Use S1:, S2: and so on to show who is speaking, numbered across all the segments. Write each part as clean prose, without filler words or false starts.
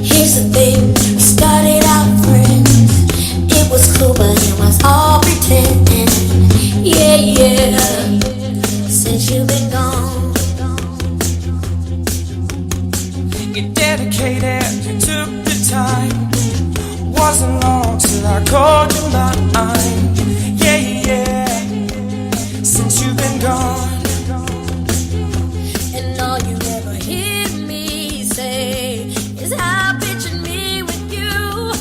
S1: Here's the thing, we started out friends. It was cool, but it was all pretend. Yeah, yeah. Since you've been gone,
S2: you dedicated, you took the time. Wasn't long till I called you mine. Yeah, yeah. Since you've been gone,
S1: and all you ever hear me say is how pictured me with you.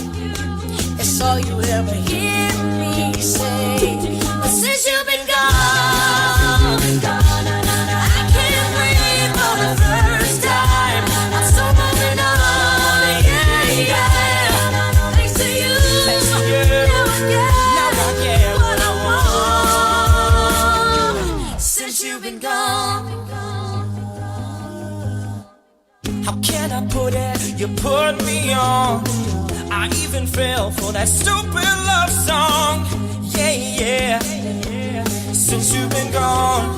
S1: That's all you ever hear me say. But since you've been gone, I can't breathe for the first time. I'm so moving on, yeah, yeah. Thanks to you, now I get what I want. Since you've been gone.
S2: how can I put it? You put me on. I even fell for that stupid love song. Yeah, yeah. Since you've been gone,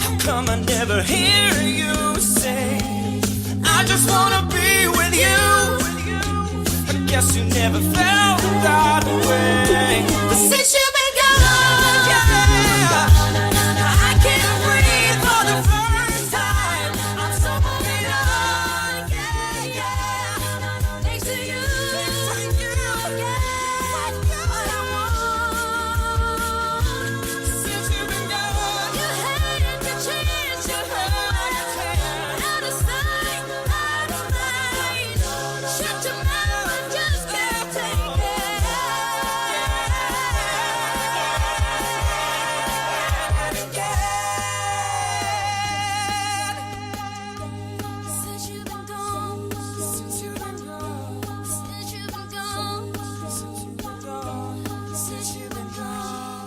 S2: how come I never hear you say, I just wanna be with you? I guess you never felt that way.
S1: But since you've been gone,
S2: Yeah,
S1: I can't breathe for the first time. I'm so moving on, yeah, yeah. Thanks to you, yeah, what I want.
S2: since you've been gone.
S1: You had the chance, you heard, out of sight, out of mind. Shut your mouth, just can't take it. Since you've been gone, since you've been gone, since you've been gone, since you've been gone, since you've been gone.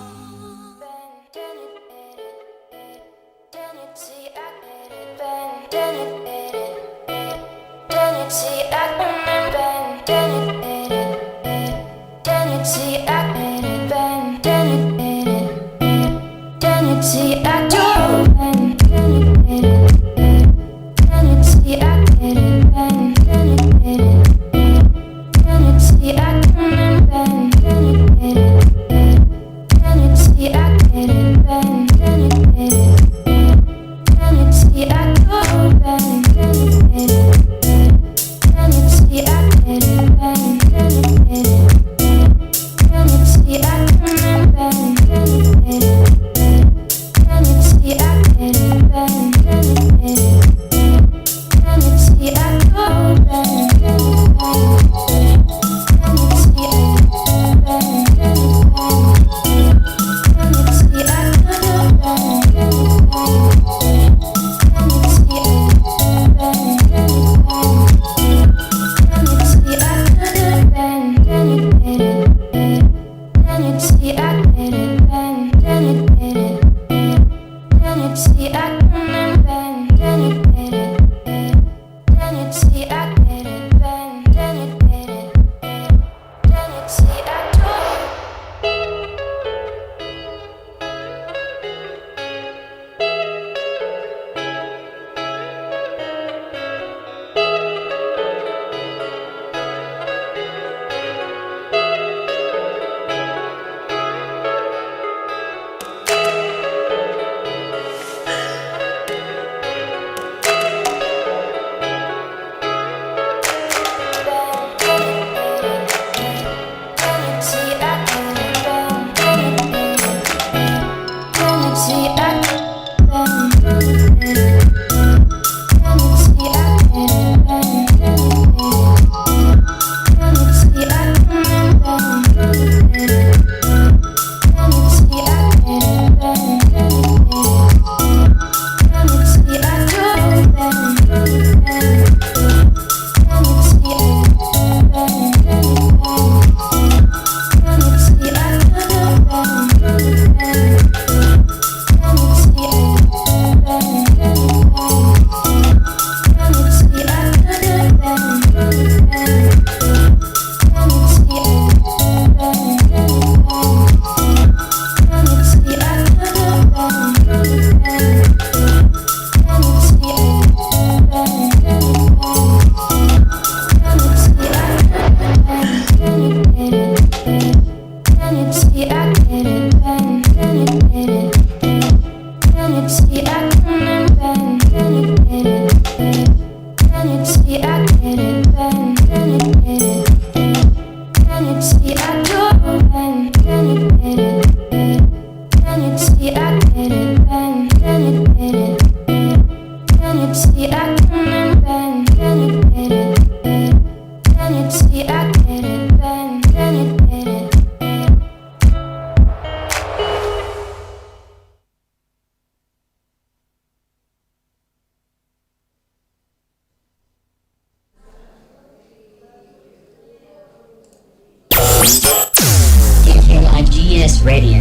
S3: IGS Radio.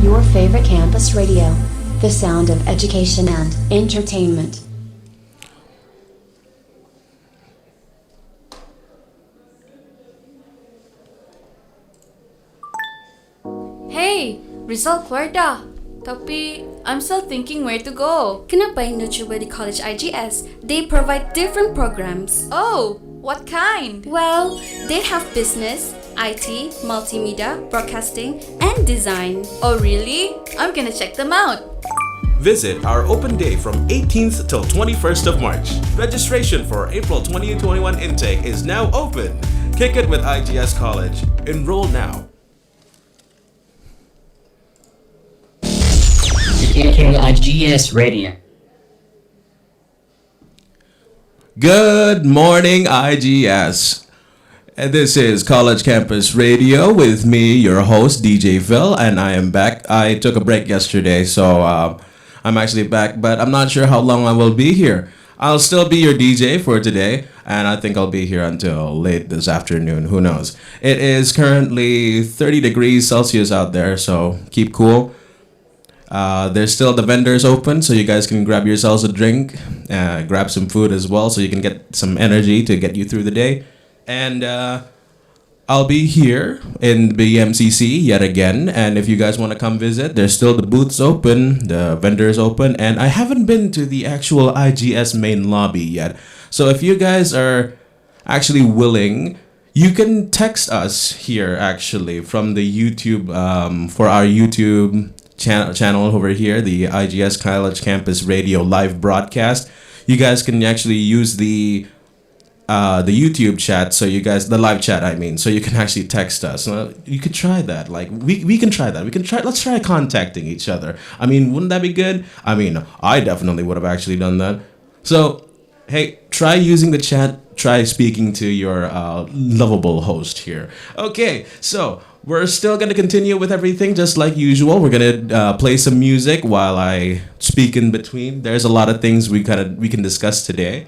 S4: Your favorite campus radio. The sound of education and entertainment.
S5: Hey, Rizal keluar dah. Tapi, I'm still thinking where to go.
S6: Kenapa don't you di College IGS? They provide different programs.
S5: Oh, what kind?
S6: Well, they have business, IT, multimedia, broadcasting, and design.
S5: Oh really? I'm gonna check them out.
S7: Visit our open day from 18th till 21st of March. Registration for April 2021 intake is now open. Kick it with IGS College. Enroll now.
S3: IGS Radio.
S7: Good morning, IGS. And this is College Campus Radio with me, your host, DJ Phil, and I am back. I took a break yesterday, so I'm actually back, but I'm not sure how long I will be here. I'll still be your DJ for today, and I think I'll be here until late this afternoon. Who knows? It is currently 30 degrees Celsius out there, so keep cool. There's still the vendors open, so you guys can grab yourselves a drink, grab some food as well, so you can get some energy to get you through the day. And I'll be here in the BMCC yet again, and if you guys want to come visit, there's still the booths open, the vendors open, and I haven't been to the actual IGS main lobby yet. So if you guys are actually willing, you can text us here actually from the YouTube, for our YouTube channel over here, the IGS College Campus Radio live broadcast. You guys can actually use the YouTube chat, so you guys, the live chat, I mean, so you can actually text us. You could try that. Like we can try that. Let's try contacting each other. I mean, wouldn't that be good? I mean, I definitely would have actually done that. So, hey, try using the chat. Try speaking to your lovable host here. Okay, so we're still gonna continue with everything just like usual. We're gonna play some music while I speak in between. There's a lot of things we can discuss today.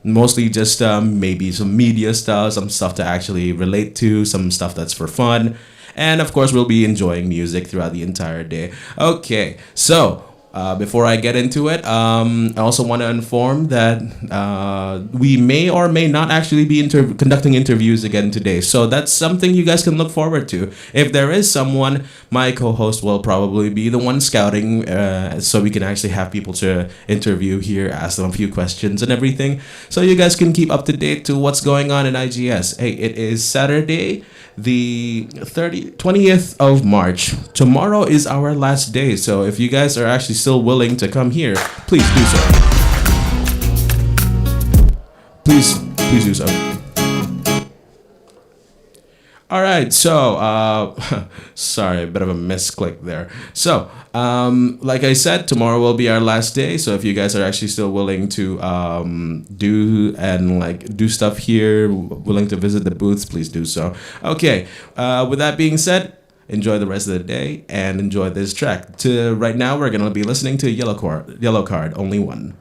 S7: Mostly just maybe some media stuff, some stuff to actually relate to, some stuff that's for fun. And of course, we'll be enjoying music throughout the entire day. Okay, so before I get into it, I also want to inform that we may or may not actually be conducting interviews again today. So that's something you guys can look forward to. If there is someone, my co-host will probably be the one scouting, so we can actually have people to interview here, ask them a few questions and everything. So you guys can keep up to date to what's going on in IGS. Hey, it is Saturday, the 20th of March. Tomorrow is our last day, so if you guys are actually still willing to come here, please do so. Please do so. All right, so sorry, a bit of a misclick there. So, like I said, tomorrow will be our last day. So if you guys are actually still willing to do stuff here, willing to visit the booths, please do so. Okay, with that being said, enjoy the rest of the day and enjoy this track. Right now, we're gonna be listening to Yellow Card, Only One.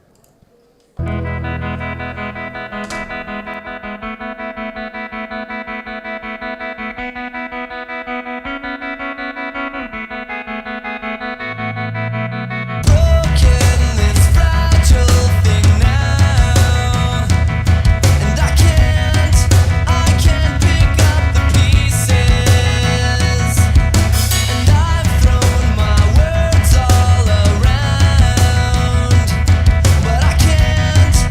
S2: But I can't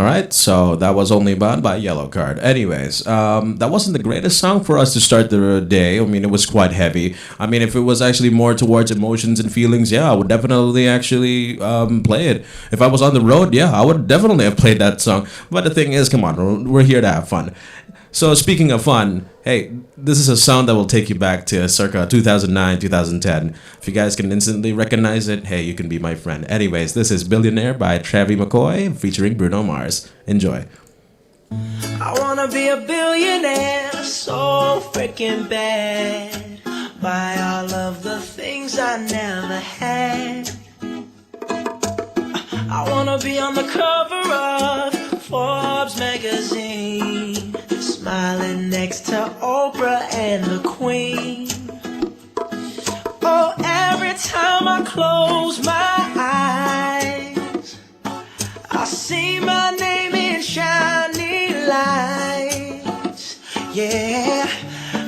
S7: All right, so that was Only Bond by Yellow Card. Anyways, that wasn't the greatest song for us to start the day. I mean, it was quite heavy. I mean, if it was actually more towards emotions and feelings, yeah, I would definitely actually play it. If I was on the road, yeah, I would definitely have played that song. But the thing is, come on, we're here to have fun. So speaking of fun, hey, this is a sound that will take you back to circa 2009, 2010. If you guys can instantly recognize it, hey, you can be my friend. Anyways, this is Billionaire by Travis McCoy featuring Bruno Mars. Enjoy.
S2: I wanna be a billionaire, so freaking bad. Buy all of the things I never had. I wanna be on the cover of Forbes magazine, smiling next to Oprah and the Queen. Oh, every time I close my eyes, I see my name in shiny lights. Yeah,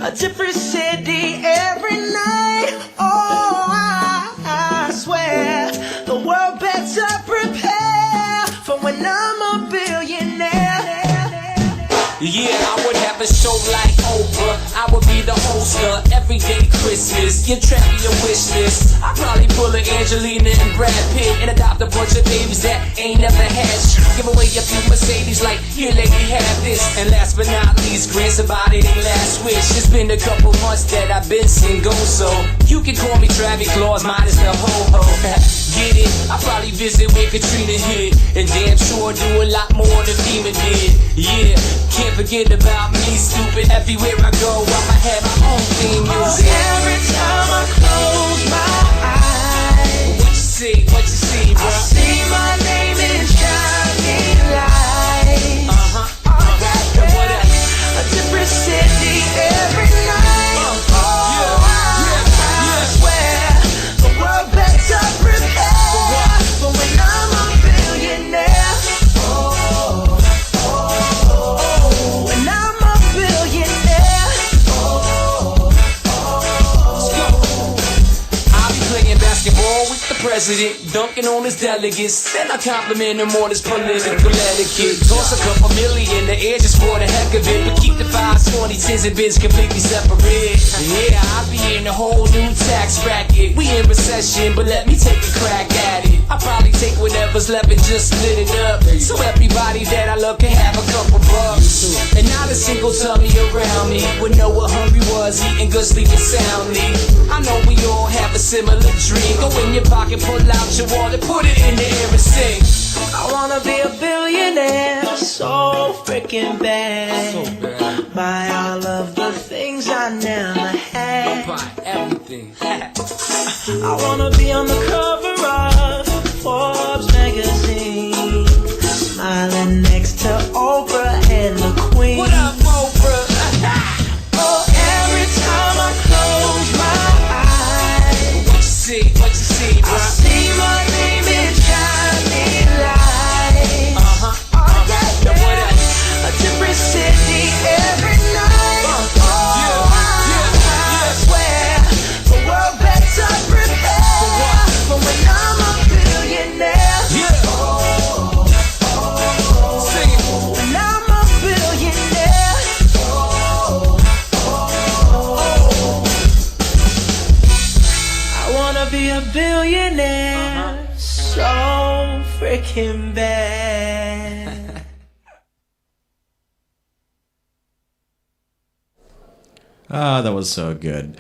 S2: a different city every night. Oh, I swear the world better prepare for when I'm a billionaire.
S8: Yeah, I would have a show like Oprah. I would be the host of Everyday Christmas. Give Travis a wish list. I'd probably pull a Angelina and Brad Pitt and adopt a bunch of babies that ain't never had shit. Give away a few Mercedes like, here lady, have this. And last but not least, grant somebody their last wish. It's been a couple months that I've been single, so you can call me Travis Claus, minus the ho-ho. Get it? I probably visit where Katrina hit, and damn sure do a lot more than FEMA did. Yeah, can't forget about me, stupid. Everywhere I go, I'ma have my own theme music.
S2: Every time I close my eyes,
S8: What you see, bro?
S2: I see my name in shining lights.
S8: And what else?
S2: A different city every night. I swear the world better prepare for when I'm a billionaire. When I'm a billionaire.
S8: I'll be playing basketball with the president, dunking on his delegates. Then I compliment him on his political etiquette. Toss a couple million in the air just for the heck of it, but keep the 5s, 20s, 10s, and bids completely separate. Yeah, I'll be in a whole new tax bracket. We in recession, but let me take a crack at it. I'll probably take whatever's left and just split it up, so everybody that I love can have a couple bucks. And not a single tummy around me would know what hungry was, eating good, sleeping soundly. I know we all have a similar dream. Go in your pocket, pull out your wallet, put it in the air and sing.
S2: I wanna be a billionaire, so freaking bad.
S8: So bad.
S2: Buy all of the things I never had.
S8: Buy everything.
S2: I wanna be on the cover of Forbes magazine, smiling next to Oprah and the Queen.
S8: What up, Oprah?
S2: Oh, every time I close my eyes,
S8: What you see, bro?
S2: I see my name in shining lights.
S8: And what else?
S2: A different city every night. I swear the world better prepare for when I'm a billionaire.
S8: Sing it.
S2: When I'm a billionaire. I wanna be a billionaire, so freaking bad.
S7: Ah, that was so good.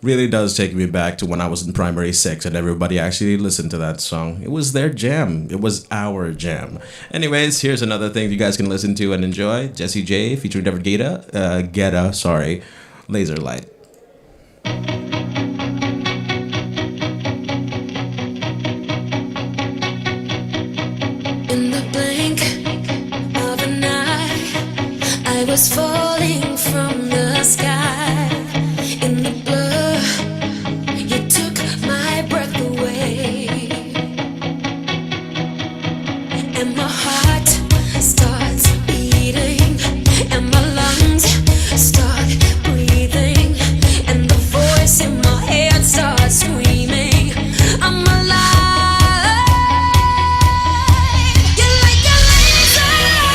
S7: Really does take me back to when I was in primary 6 and everybody actually listened to that song. It was their jam. It was our jam. Anyways, here's another thing you guys can listen to and enjoy. Jessie J featuring David Guetta, Laser Light.
S1: In the blink of an eye, I was falling from the sky. In the blur, you took my breath away, and my heart starts beating, and my lungs start breathing, and the voice in my head starts screaming, I'm alive. You're like a laser.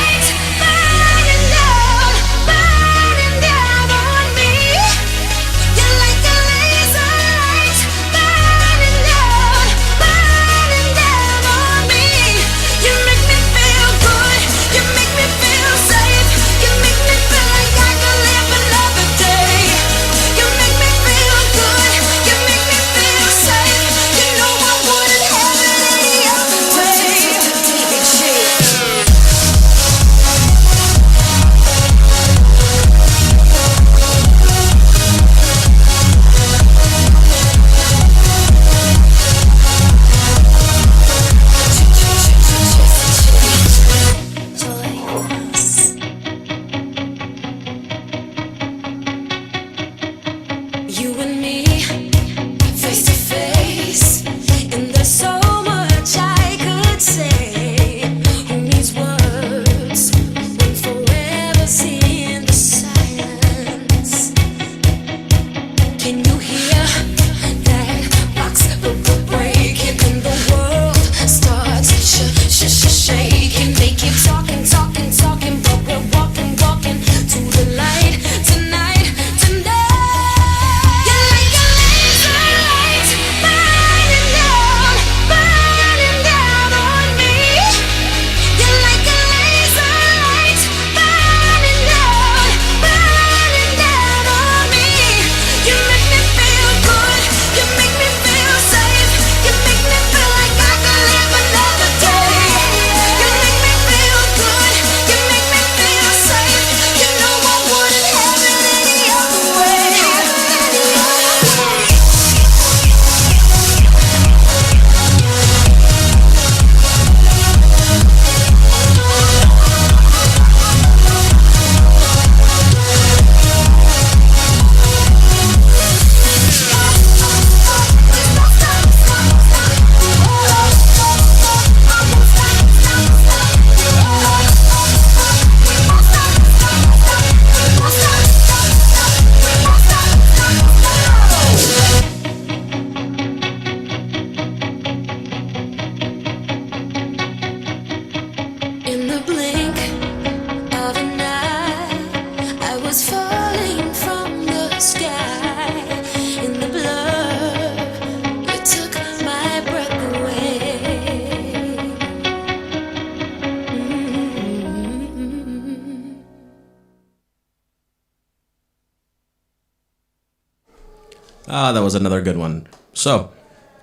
S7: Ah, that was another good one. So,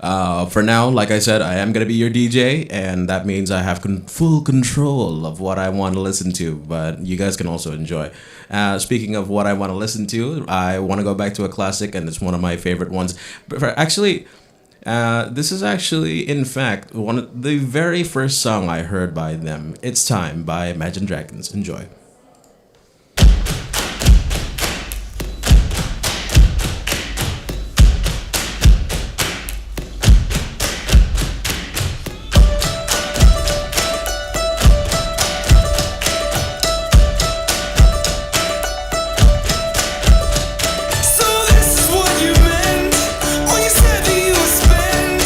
S7: for now, like I said, I am gonna be your DJ, and that means I have full control of what I want to listen to. But you guys can also enjoy. Speaking of what I want to listen to, I want to go back to a classic, and it's one of my favorite ones. Actually, this is actually, in fact, one of the very first song I heard by them. It's Time by Imagine Dragons. Enjoy.
S2: So this is what you meant when you said that you would spend.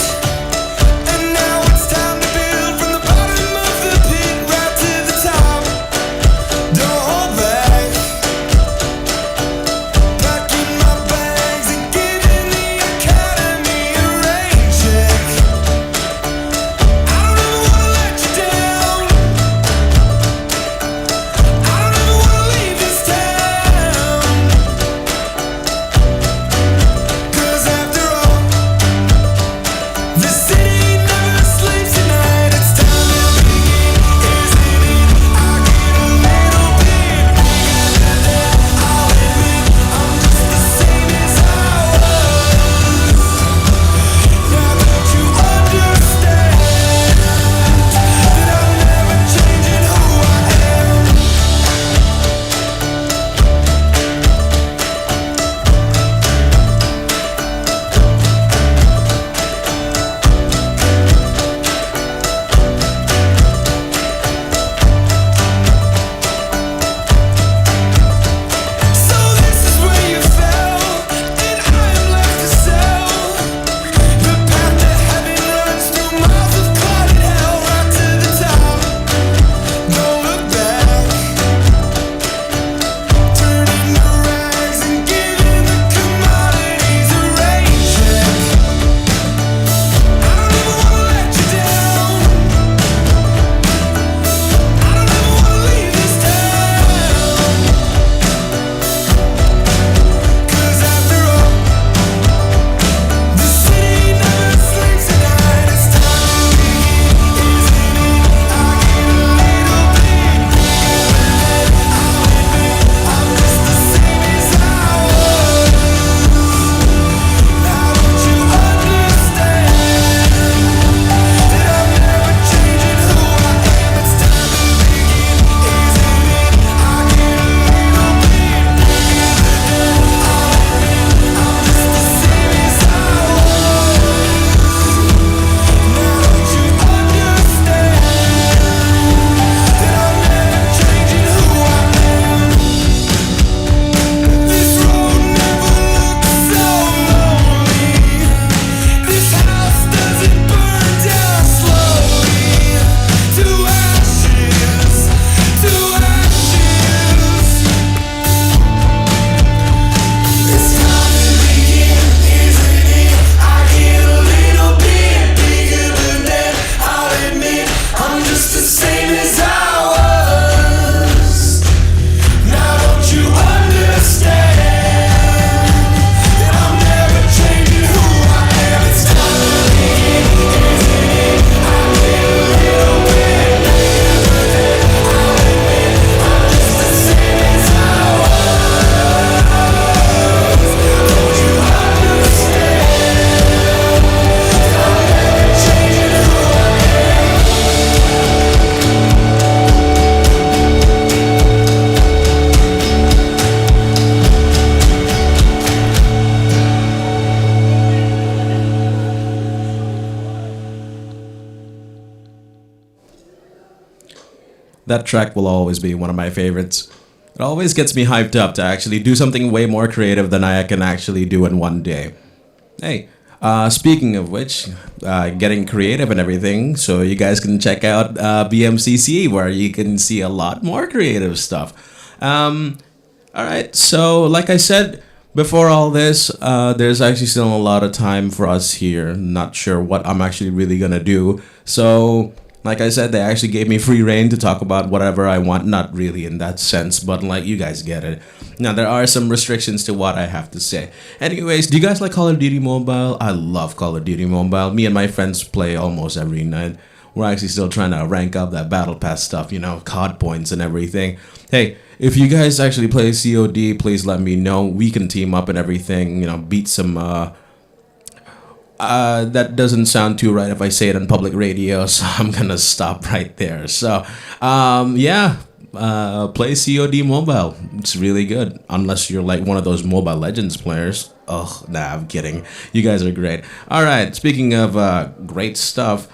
S2: And now it's time to build from the bottom of the pit right to the top. Don't hold back. Packing my bags and giving the academy a rain check. I don't ever wanna let you down. I don't ever wanna leave this town. 'Cause after all, the city never sleeps at night. It's time to begin, isn't it? I get a little bit bigger than that. I'll admit I'm just the same as I was. Now don't you understand that I'm never changing who I am? So this is where you fell, and I am left to sell. The path to heaven runs through miles of clouded hell, right to the top. Don't look back. Turning the rags and giving the commodities a rain check. I don't ever wanna let you down. I don't ever wanna leave this town. 'Cause after all, the city never sleeps at night. It's time to begin, isn't it? I get a little bit bigger than that. I'll admit I'm just the same as I was. Now don't you understand that I'm never changing who I am? It's time to begin, isn't it? I get a little bit bigger than that. I'll admit I'm just the same as I was. Now don't you understand that I'm never changing who I am? This road never looks so lonely. This house doesn't burn down slowly. To ashes, to ashes. It's time to begin, isn't it? I get a little bit bigger than that. I'll admit I'm just the same as I was. Now don't you understand that I'm never changing who I am? It's time to begin, isn't it? I get a little bit bigger than that. I'll admit I'm just the same as I was. Don't you understand that I'm never changing who I am?
S7: That track will always be one of my favorites. It always gets me hyped up to actually do something way more creative than I can actually do in one day. Hey, speaking of which, getting creative and everything, so you guys can check out BMCC where you can see a lot more creative stuff. All right, so like I said, before all this, there's actually still a lot of time for us here. Not sure what I'm actually really gonna do. So Like I said, they actually gave me free reign to talk about whatever I want. Not really in that sense, but like you guys get it. Now, there are some restrictions to what I have to say. Anyways, do you guys like Call of Duty Mobile? I love Call of Duty Mobile. Me and my friends play almost every night. We're actually still trying to rank up that Battle Pass stuff, you know, COD points and everything. Hey, if you guys actually play COD, please let me know. We can team up and everything, you know, beat some that doesn't sound too right if I say it on public radio, so I'm gonna stop right there. So, play COD Mobile. It's really good. Unless you're like one of those Mobile Legends players. Oh, nah, I'm kidding. You guys are great. All right, speaking of great stuff.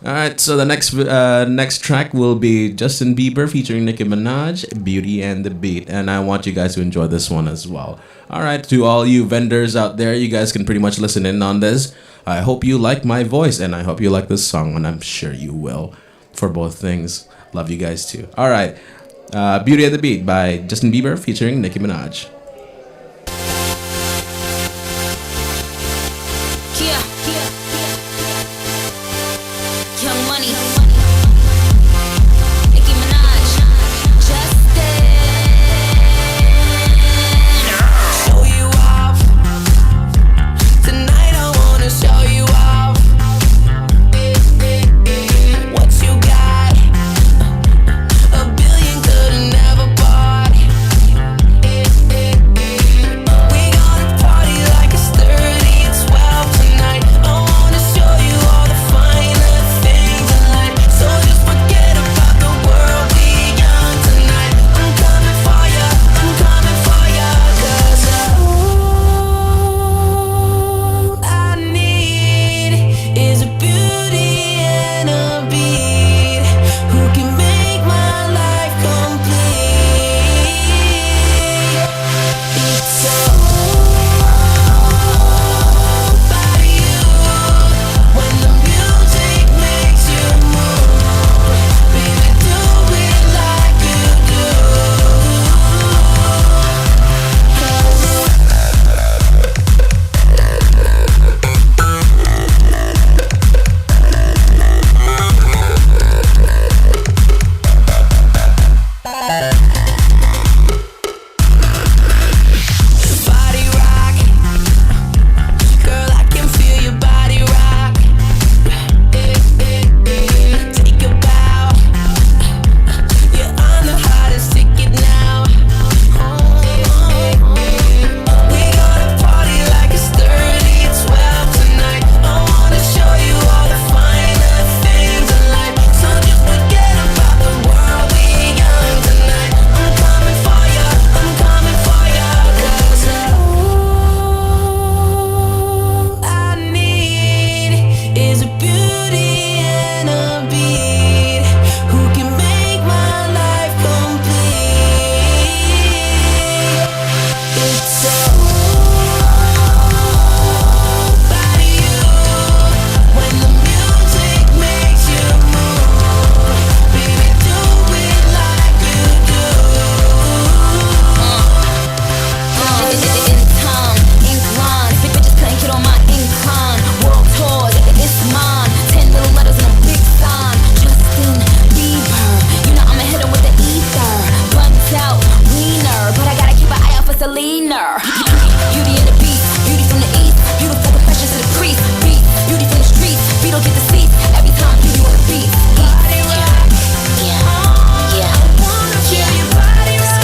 S7: All right, so the next track will be Justin Bieber featuring Nicki Minaj, Beauty and the Beat, and I want you guys to enjoy this one as well. All right, to all you vendors out there, you guys can pretty much listen in on this. I hope you like my voice, and I hope you like this song, and I'm sure you will for both things. Love you guys too. All right, Beauty and the Beat by Justin Bieber featuring Nicki Minaj.
S1: Young Money, Nicki Minaj, Justin. Show you off tonight. I wanna show you off what you got. A billion could've never bought. We gonna party like it's 30 and 12 tonight. I wanna show you all the finer things in life. So just forget about the world. We young tonight. I'm coming for ya. I'm coming for ya. 'Cause all I need is a beauty and a beat who can make my life complete. It's all about you. When the music makes you move, baby, do it like you do. Body rock, girl, I can feel your body rock. Take a bow, yeah, I'm the hottest ticket now. We gonna party like it's 30 and 12 tonight. I wanna show you all the finer things in life. So just forget about the world. We young tonight. I'm coming for ya. I'm coming for ya. 'Cause all I need is a beauty and a beat who can make my life complete. It's all about you. When the music makes you move, baby, do it like you do. Income, incline, big bitches couldn't get on my incline. World tours, it's mine. 10 little letters and a big sign. Justin Bieber, you know I'ma hit him with the ether. Guns out, wiener, but I gotta keep an eye out for Selena. Beauty and the Beat, beauty from the east, beautiful confessions to the priest. Beat, beauty from the streets, beat don't get the seats. Every time beauty on the beat. Body rock, yeah, yeah. I wanna feel your body rock.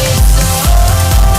S1: It's all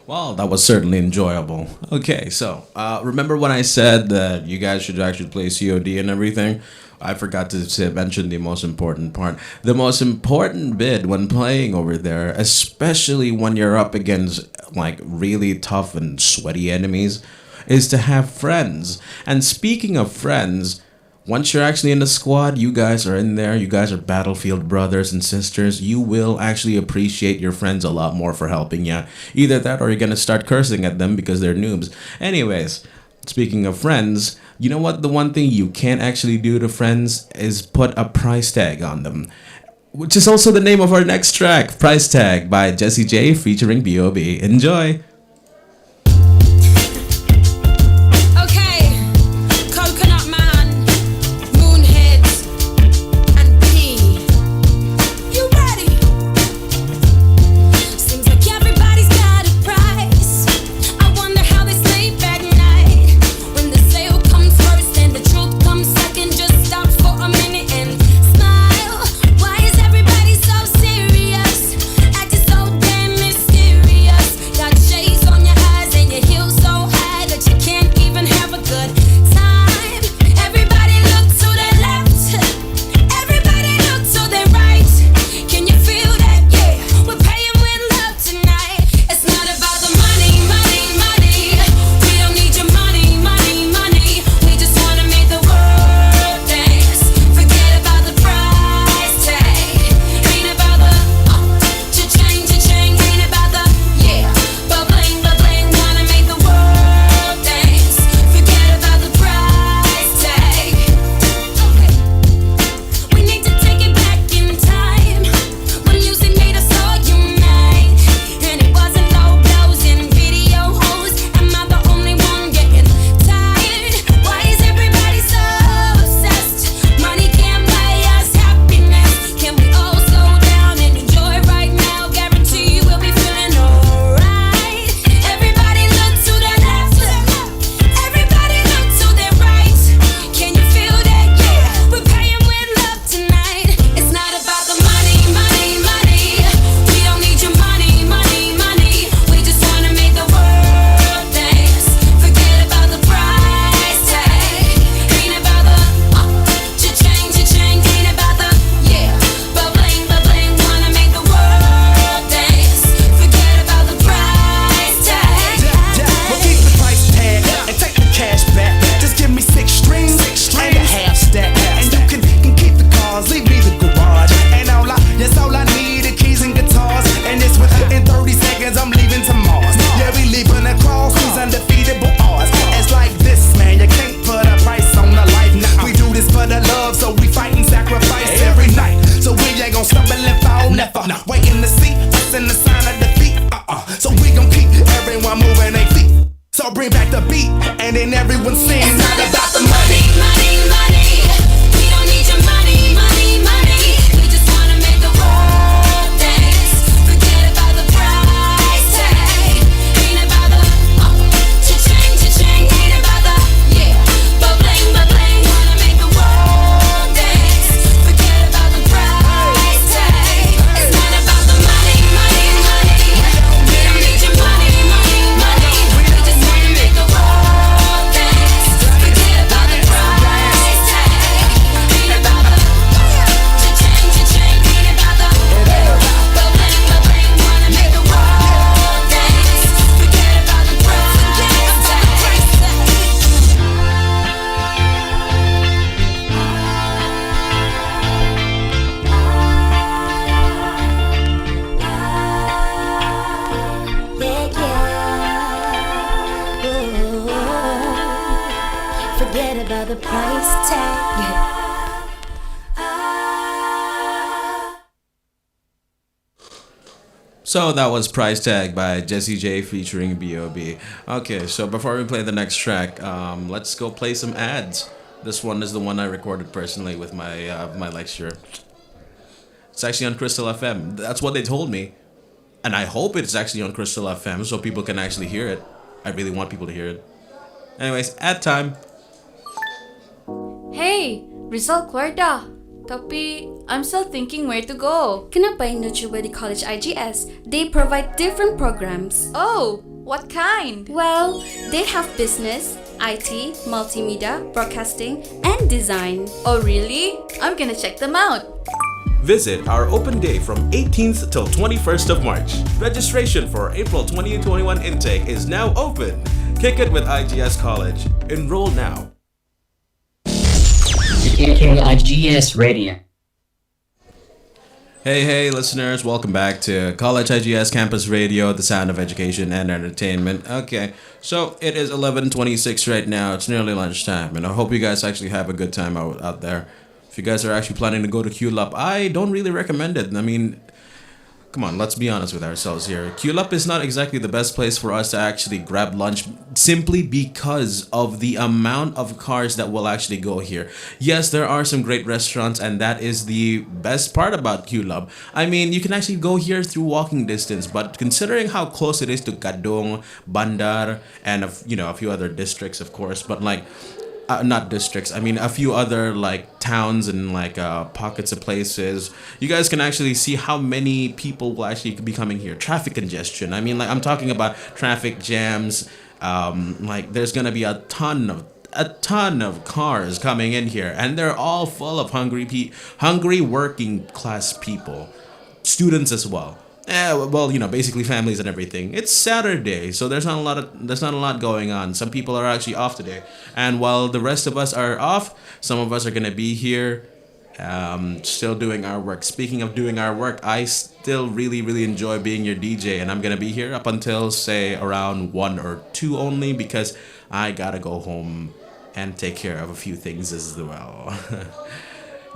S7: Well, that was certainly enjoyable. Okay, so remember when I said that you guys should actually play COD and everything? I forgot to mention the most important part. The most important bit when playing over there, especially when you're up against like really tough and sweaty enemies, is to have friends. And speaking of friends, once you're actually in the squad, you guys are in there, you guys are battlefield brothers and sisters, you will actually appreciate your friends a lot more for helping you. Either that or you're gonna start cursing at them because they're noobs. Anyways, speaking of friends, you know what? The one thing you can't actually do to friends is put a price tag on them. Which is also the name of our next track, Price Tag by Jessie J featuring B.O.B. Enjoy!
S1: Okay, Coconut Man, Moonhead, and P. You ready? Seems like everybody's got a price. I wonder how they sleep at night. When the sale comes first and the truth comes second, just stop for a minute and smile. Why is everybody so serious? Acting so damn mysterious. Got shades on your eyes and your heels so high that you can't even have a good time. Everybody look to the left. Everybody look to the right. Can you feel that? Yeah, we're paying with love tonight. It's not about the money, money, money. We don't need your money, money, money. We just wanna make the world dance. Forget about the price tag. Ain't about the cha-ching, cha-ching. Ain't about the but bling, wanna make the world dance. Forget about the price tag. Okay, we need to take it back in time when music made us all unite, and it wasn't low blows in video hoes. Am I the only one getting tired? Why is everybody so obsessed? Money can't buy us happiness. Can we all slow down and enjoy right now? Guarantee you we'll be feeling alright. Everybody look to the left. Everybody look to the right. Can you feel that? Yeah, we're paying with love tonight. It's not about the money, money, money. We don't need your money, money, money. We just wanna make the world dance. Forget about the price tag. Ain't about the cha-ching, cha-ching. Ain't about the but bling, wanna make the world dance. Forget about the price tag.
S2: Well, keep the price tag and take the cash back. Just give me 6 strings and a half stack. And you can keep the cars, leave me the garage. And all I need is keys and guitars. And it's within 30 seconds I'm leaving to Mars. Yeah, we leaving across these undefeatable odds. It's like this, man, you can't put a price on a life. Now we do this for the love, so we fight and sacrifice every night. So we ain't gon' stumble and fall, never. Waiting to see us in the sign of defeat. So we gon' keep everyone moving their feet. So bring back the beat, and then everyone sing.
S1: It's not about the money, money, money. We don't need your money, money, money. We just wanna make the world dance. Forget about the price tag. Ain't about the cha-ching, cha-ching. Ain't about the but bling, wanna make the world dance. Forget about the price tag. It's not about the money, money, money. We don't need your money, money, money. We just wanna make the world dance. Forget about the price tag. Ain't about the cha-ching, cha-ching. Ain't about the but bling, wanna make the world dance. Forget about the price tag. Forget about the price tag.
S7: So that was Price Tag by Jessie J featuring B.O.B. Okay, so before we play the next track, let's go play some ads. This one is the one I recorded personally with my lecture. It's actually on Crystal FM. That's what they told me. And I hope it's actually on Crystal FM so people can actually hear it. I really want people to hear it. Anyways, ad time.
S5: Hey, Rizal Cuerda. Tapi, I'm still thinking where to go.
S6: Kenapa in Nutri College IGS? They provide different programs.
S5: Oh, What kind?
S6: Well, they have business, IT, multimedia, broadcasting, and design.
S5: Oh, really? I'm gonna check them out.
S7: Visit our open day from 18th till 21st of March. Registration for April 2021 intake is now open. Kick it with IGS College. Enroll now.
S3: KIGS Radio.
S7: Hey, listeners, welcome back to College IGS Campus Radio, the sound of education and entertainment. Okay, so it is 11:26 right now. It's nearly lunchtime, and I hope you guys actually have a good time out there. If you guys are actually planning to go to QLUP, I don't really recommend it. I mean, come on, let's be honest with ourselves here. QLUP is not exactly the best place for us to actually grab lunch simply because of the amount of cars that will actually go here. Yes, there are some great restaurants, and that is the best part about QLUP. I mean, you can actually go here through walking distance, but considering how close it is to Kadong, Bandar, and a few other districts, of course, but like not districts, I mean a few other like towns and like pockets of places, you guys can actually see how many people will actually be coming here. Traffic congestion, I mean, like I'm talking about traffic jams. Like there's gonna be a ton of cars coming in here, and they're all full of hungry working class people, students as well. Well, basically families and everything. It's Saturday, so there's not a lot going on. Some people are actually off today, and while the rest of us are off, some of us are gonna be here, still doing our work. Speaking of doing our work, I still really enjoy being your DJ, and I'm gonna be here up until say around 1 or 2 only, because I gotta go home and take care of a few things as well.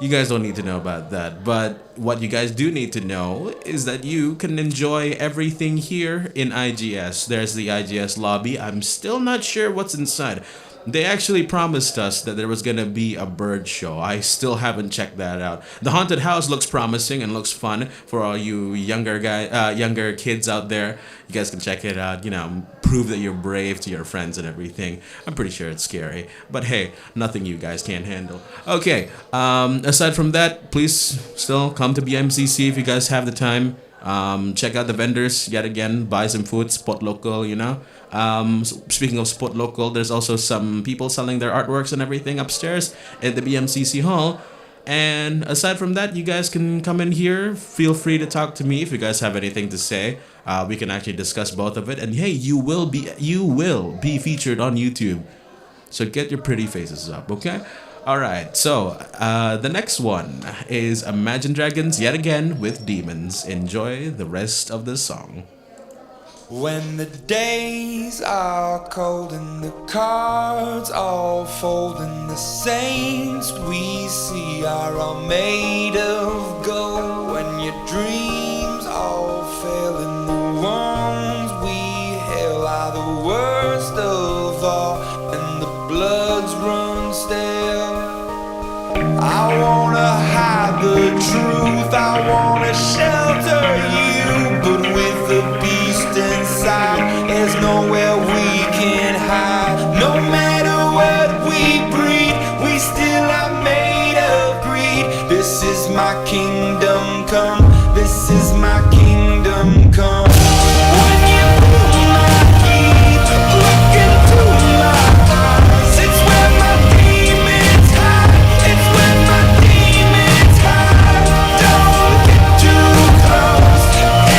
S7: You guys don't need to know about that, but what you guys do need to know is that you can enjoy everything here in IGS. There's the IGS lobby. I'm still not sure what's inside. They actually promised us that there was gonna be a bird show. I still haven't checked that out. The haunted house looks promising and looks fun for all you younger kids out there. You guys can check it out. Prove that you're brave to your friends and everything. I'm pretty sure it's scary, but hey, nothing you guys can't handle. Okay. Aside from that, please still come to BMCC if you guys have the time. Check out the vendors yet again. Buy some food. Spot local. Speaking of spot local, there's also some people selling their artworks and everything upstairs at the BMCC hall. And aside from that, you guys can come in here. Feel free to talk to me if you guys have anything to say. We can actually discuss both of it. And hey, you will be featured on YouTube. So get your pretty faces up, okay? All right. So the next one is Imagine Dragons yet again with Demons. Enjoy the rest of the song.
S2: When the days are cold and the cards all fold and the saints we see are all made of gold, when your dreams all fail and the ones we hail are the worst of all and the bloods run stale, I wanna hide the truth, I wanna shelter you, but with the beast inside, there's nowhere we can hide. No matter what we breed, we still are made of greed. This is my kingdom come, this is my kingdom come. When you pull my heat, look into my eyes, it's where my demons hide, it's where my demons hide. Don't get too close,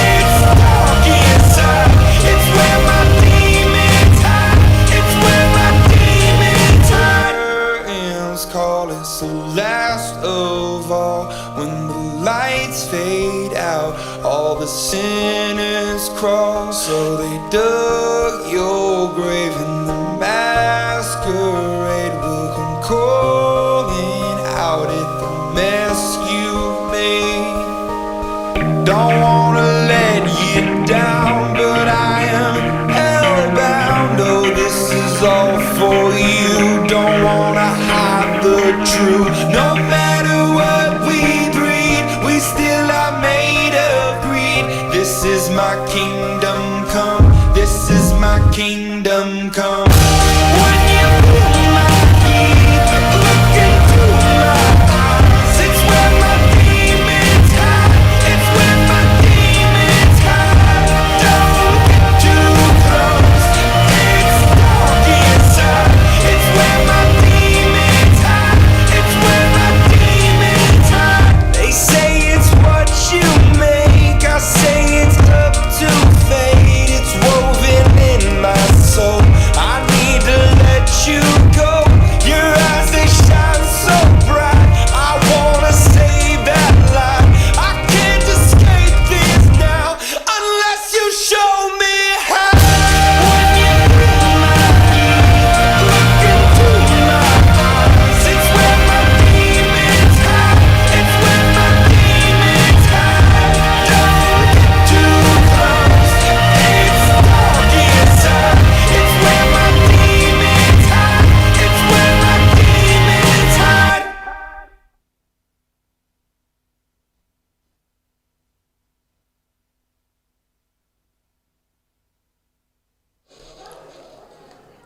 S2: it's dark inside, it's where my demons hide, it's where my demons hide. Curtains call, it's the last of all. When the lights fade out, all the sinners crawl. So they dug your grave and the masquerade will come calling out at the mess you've made. Don't wanna let you down, but I am hellbound. Oh, this is all for you. Don't wanna hide the truth. No matter what we breed, we still are made of greed. This is my kingdom come, this is my kingdom come. When you pull my heat, look into my eyes, it's where my demons hide, it's where my demons hide. Don't get too close,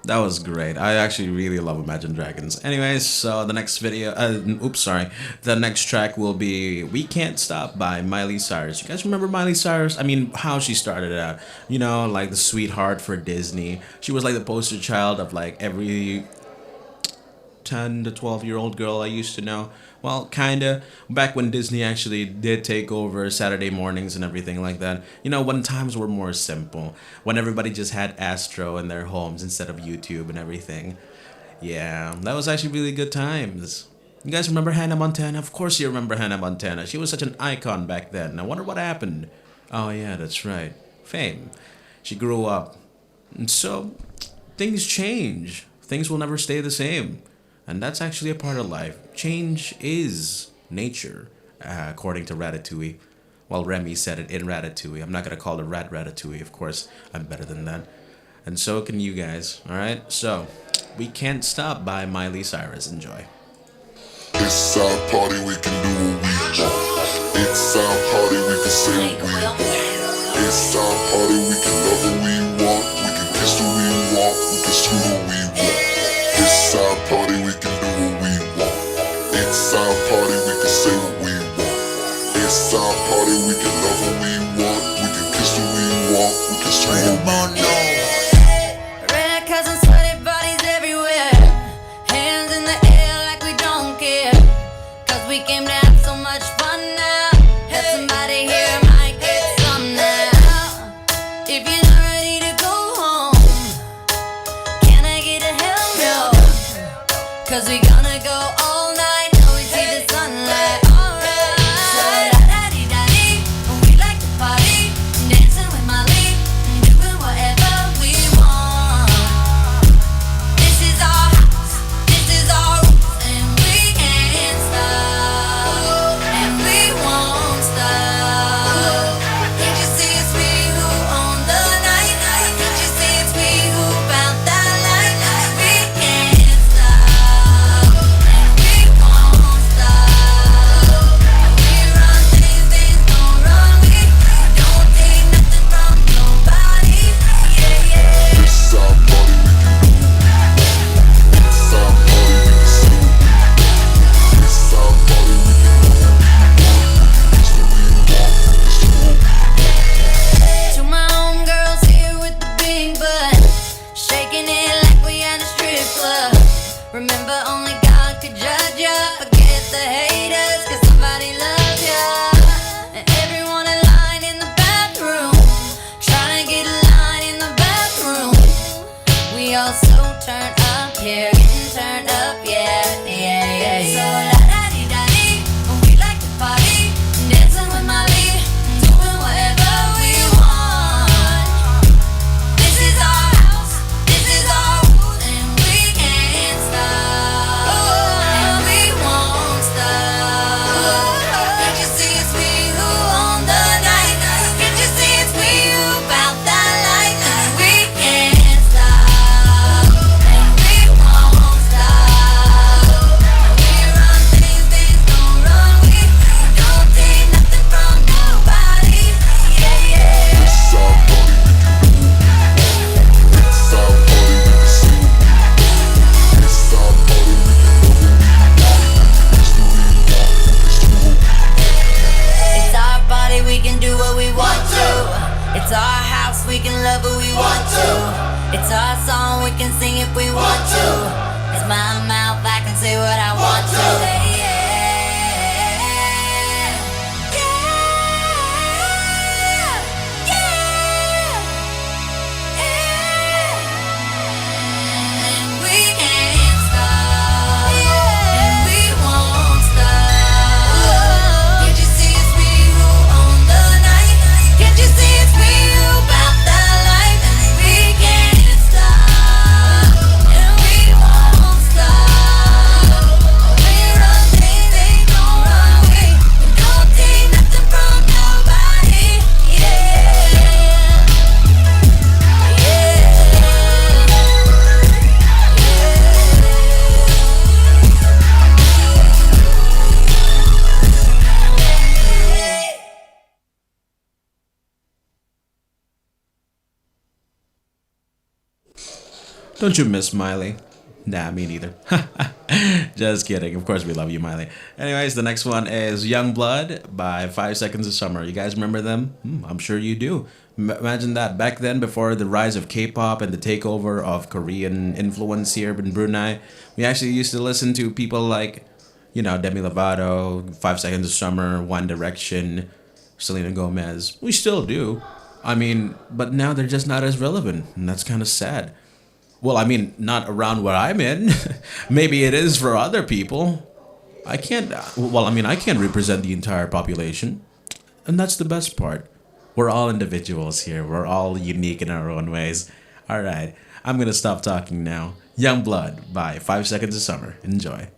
S7: That was great. I actually really love Imagine Dragons. Anyways, so the next video, the next track will be We Can't Stop by Miley Cyrus. You guys remember Miley Cyrus? I mean, how she started out. You know, like the sweetheart for Disney. She was like the poster child of like every 10 to 12-year-old girl I used to know. Well, kinda. Back when Disney actually did take over Saturday mornings and everything like that. You know, when times were more simple. When everybody just had Astro in their homes instead of YouTube and everything. Yeah, that was actually really good times. You guys remember Hannah Montana? Of course you remember Hannah Montana. She was such an icon back then. I wonder what happened. Oh yeah, that's right. Fame. She grew up. And so, things change. Things will never stay the same. And that's actually a part of life. Change is nature, according to Ratatouille. Well, Remy said it in Ratatouille. I'm not going to call it Ratatouille, of course. I'm better than that. And so can you guys, alright? So, We Can't Stop by Miley Cyrus. Enjoy.
S9: It's our party, we can do what we want. It's our party, we can say what we want. It's our party, we can love what we want. We can kiss who we want, we can screw who we want. It's our party, we can do what we want. It's our party, we can say what we want. It's our party, we can love what we want. We can kiss who we want, we can screw who we want.
S1: Red cousins, sweaty bodies everywhere. Hands in the air like we don't care. Cause we came to have so much fun now. Have somebody here might get some now. If you're not ready to go home, can I get a hell no? Cause we gonna go all night till we see the sunlight. Alright. So da-da-dee-da-dee, we like to party, dancing with Molly, doing whatever we want. This is our house, this is our roots, and we can't stop, and we won't stop. Can't you see it's we who own the night? Can't you see it's we who found that light? We can't stop, and we won't stop. We run things, things don't run. We don't take nothing from nobody. Yeah, yeah.
S9: It's our party, we can do what we want. It's our party, we can say what we want. It's our party, we can love what we want. We can kiss who we want, we can screw who we want.
S1: To my homegirls here with the big butt, shaking it like we at a strip club. Remember, only God could judge ya. Forget the haters, cause somebody loves ya. And everyone in line in the bathroom, trying to get a line in the bathroom. We all so turned up here, getting turned up, yeah, yeah, yeah, yeah. So la-da-dee-da-dee, we like to party, dancing with Molly, doing whatever we want. This is our house, this is our roots, and we can't stop, and we won't stop. Can't you see it's we who own the night? Can't you see it's we who found that light? And we can't stop, and we won't stop. We run things, things don't run. We don't take nothing from nobody. Yeah, yeah.
S9: It's our party, we can do what we want. It's our party, we can say what we want. It's our party, we can love what we want. We can kiss who we want, we can screw who we want.
S1: It's our body, we can do what we want to. It's our house, we can love who we want to. It's our song, we can sing if we want to. It's my mouth, I can say what I want to. Yeah, yeah, yeah. And we can't stop, and we won't stop. Can't you see it's we who own the night? Can't you see it's we who found that light? And we can't stop, and we won't stop. We run
S7: Don't you miss Miley? Nah, me neither. Just kidding. Of course, we love you, Miley. Anyways, the next one is Young Blood by 5 Seconds of Summer. You guys remember them? I'm sure you do. Imagine that. Back then, before the rise of K-pop and the takeover of Korean influence here in Brunei, we actually used to listen to people like, Demi Lovato, 5 Seconds of Summer, One Direction, Selena Gomez. We still do. But now they're just not as relevant, and that's kind of sad. Well, not around where I'm in. Maybe it is for other people. I can't represent the entire population. And that's the best part. We're all individuals here. We're all unique in our own ways. All right, I'm going to stop talking now. Young Blood by 5 Seconds of Summer. Enjoy.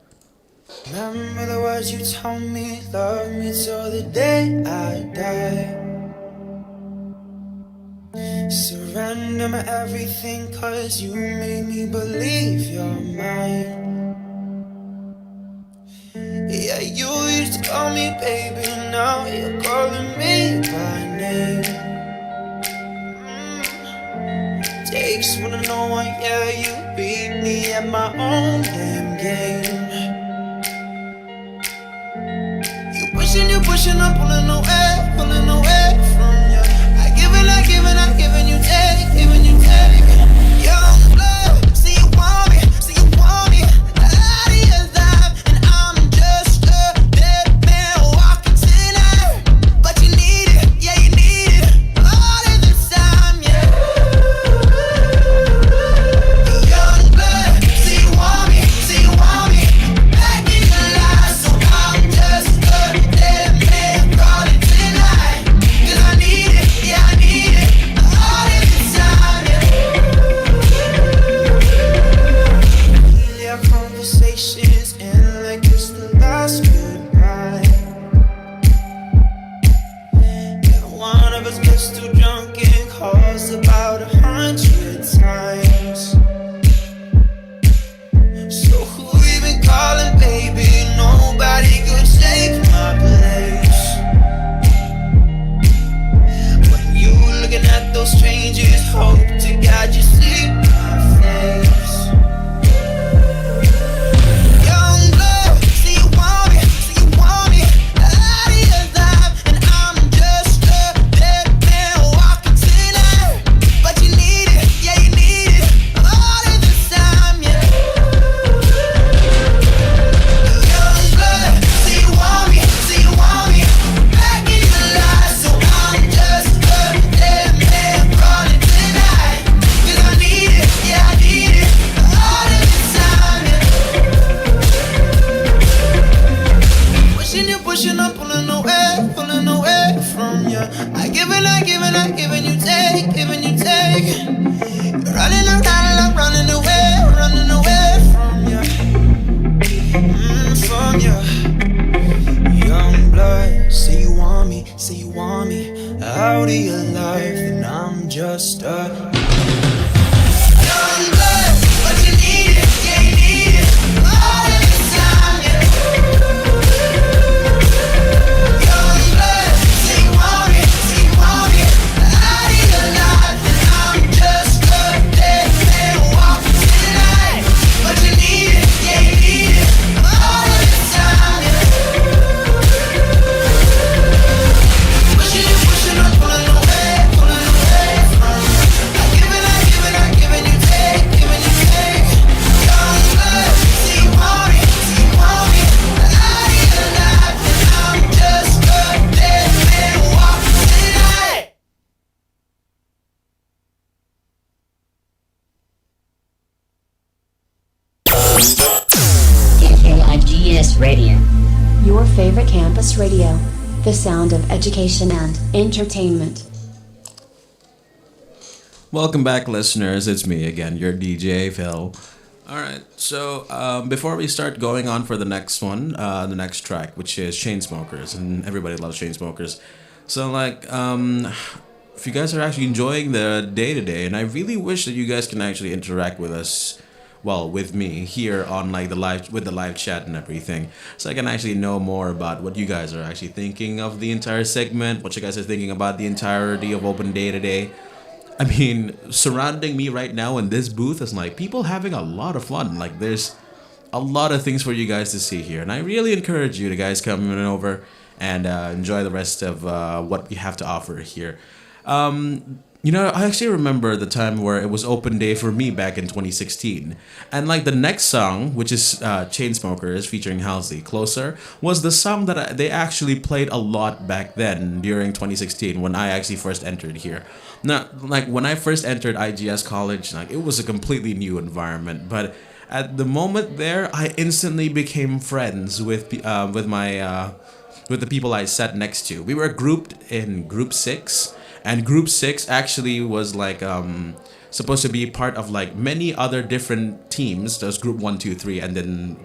S2: Remember the words you told me, love me till the day I die. Surrender my everything, cause you made me believe you're mine. Yeah, you used to call me baby, now you're calling me by name. Takes one to know one, yeah, you beat me at my own damn game. You pushing, I'm pulling away from you. I giving you take, giving you take. Young blood, see you want me, out of your life, and I'm just a dead man walking tonight. But you need it, yeah, you need it, all of the time, yeah. Young blood, see you want me, back in your life, so I'm just a dead man calling tonight. 'Cause I need it, yeah, I need it. Conversations end like it's the last goodbye. Yeah, one of us gets too drunk and calls about 100 times. So who you been calling, baby? Nobody could take my place. When you looking at those strangers, hope to God you see my face.
S3: Radio.
S4: Your favorite campus radio. The sound of education and entertainment.
S7: Welcome back, listeners. It's me again, your DJ, Phil. Alright, so before we start going on for the next one, the next track, which is Chainsmokers, and everybody loves Chainsmokers. So, if you guys are actually enjoying the day-to-day, and I really wish that you guys can actually interact with us, with me here on the live chat and everything, so I can actually know more about what you guys are actually thinking of the entire segment, what you guys are thinking about the entirety of Open Day today. I mean, surrounding me right now in this booth is like people having a lot of fun. Like there's a lot of things for you guys to see here, and I really encourage you to guys come over and enjoy the rest of what we have to offer here. I actually remember the time where it was open day for me back in 2016. And like the next song, which is Chainsmokers featuring Halsey, Closer, was the song that they actually played a lot back then during 2016 when I actually first entered here. Now, like when I first entered IGS college, like it was a completely new environment, but at the moment there, I instantly became friends with the people I sat next to. We were grouped in Group 6. And Group 6 actually was like supposed to be part of like many other different teams. There's Group 1, 2, 3, and then,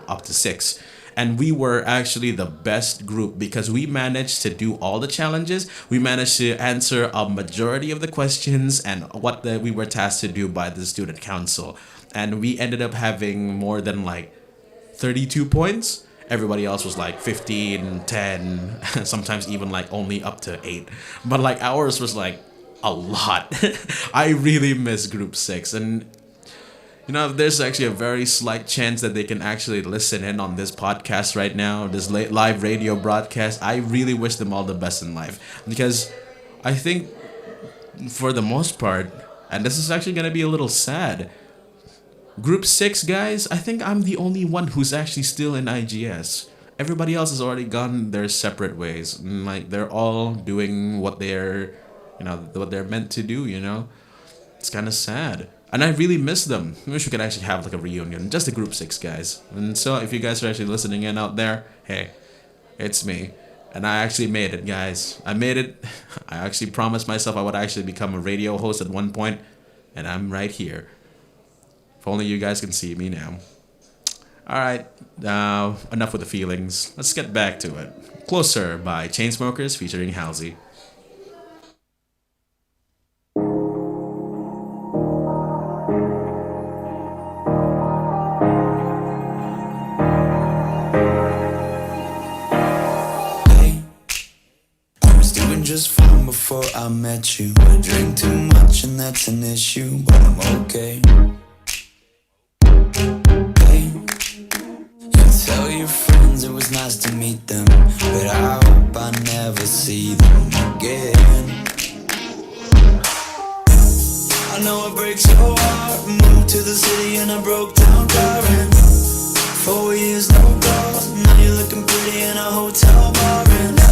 S7: up to 6. And we were actually the best group because we managed to do all the challenges. We managed to answer a majority of the questions and what we were tasked to do by the student council. And we ended up having more than like 32 points. Everybody else was like 15, 10, sometimes even like only up to 8. But like ours was like a lot. I really miss Group 6. And, there's actually a very slight chance that they can actually listen in on this podcast right now, this live radio broadcast. I really wish them all the best in life. Because I think for the most part, and this is actually going to be a little sad, Group 6 guys, I think I'm the only one who's actually still in IGS. Everybody else has already gone their separate ways. Like they're all doing what they're meant to do, It's kind of sad. And I really miss them. I wish we could actually have like a reunion, just the Group 6 guys. And so if you guys are actually listening in out there, hey, it's me. And I actually made it, guys. I made it. I actually promised myself I would actually become a radio host at one point, and I'm right here. If only you guys can see me now. Alright, enough with the feelings. Let's get back to it. Closer by Chainsmokers featuring Halsey.
S2: Hey, I was doing just fine before I met you. I drink too much and that's an issue, but I'm okay. Tell your friends it was nice to meet them, but I hope I never see them again. I know it breaks your heart. Moved to the city and I broke down crying. 4 years no calls, now you're looking pretty in a hotel bar, and I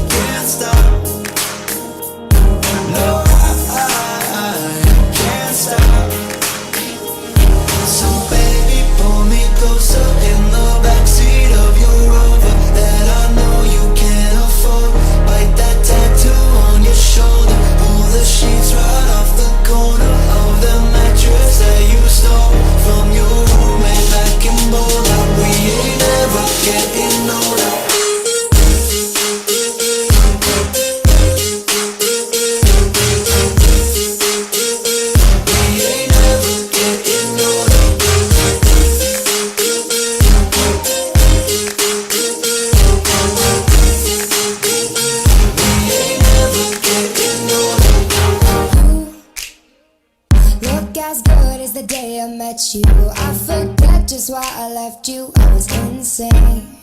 S2: can't stop. No, I can't stop. So baby, pull me closer in the backseat of your Rover that I know you can't afford. Bite that tattoo on your shoulder. Pull the sheets right off the corner of the mattress that you stole from your roommate back in Boulder. We ain't never getting older.
S1: The day I met you, I forget just why I left you. I was insane.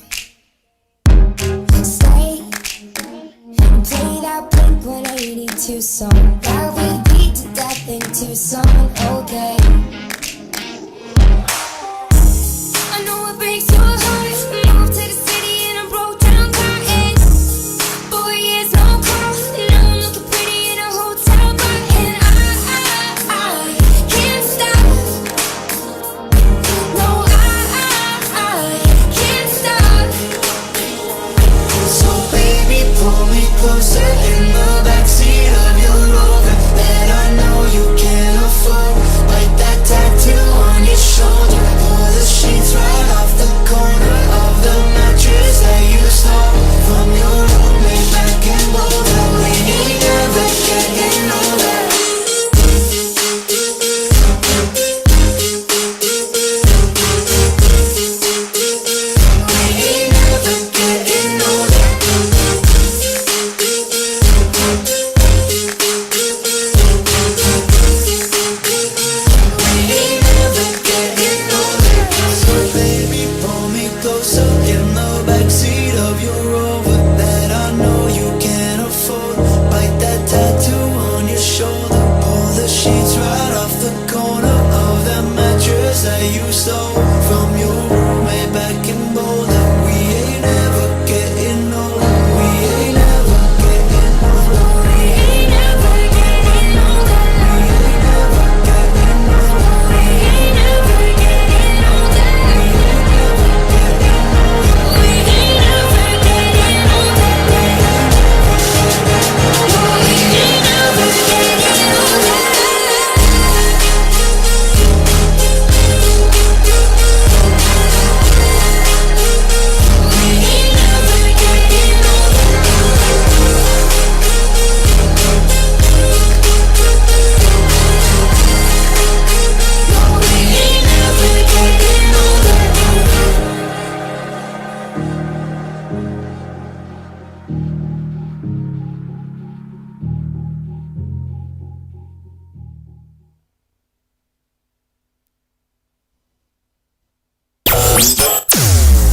S1: Stay and play that Blink-182 song that we beat to death in Tucson. Okay. I know it breaks your heart. Moved to the city and I broke down crying. 4 years no call, now I'm looking pretty in a hotel bar, and I can't stop. No, I can't stop.
S2: So baby, pull me closer in the backseat of your Rover that I know you can't afford. Bite that tattoo on your shoulder. Pull the sheets right off the corner of the mattress that you stole from your roommate back in Boulder. We ain't never getting older. We ain't never getting older.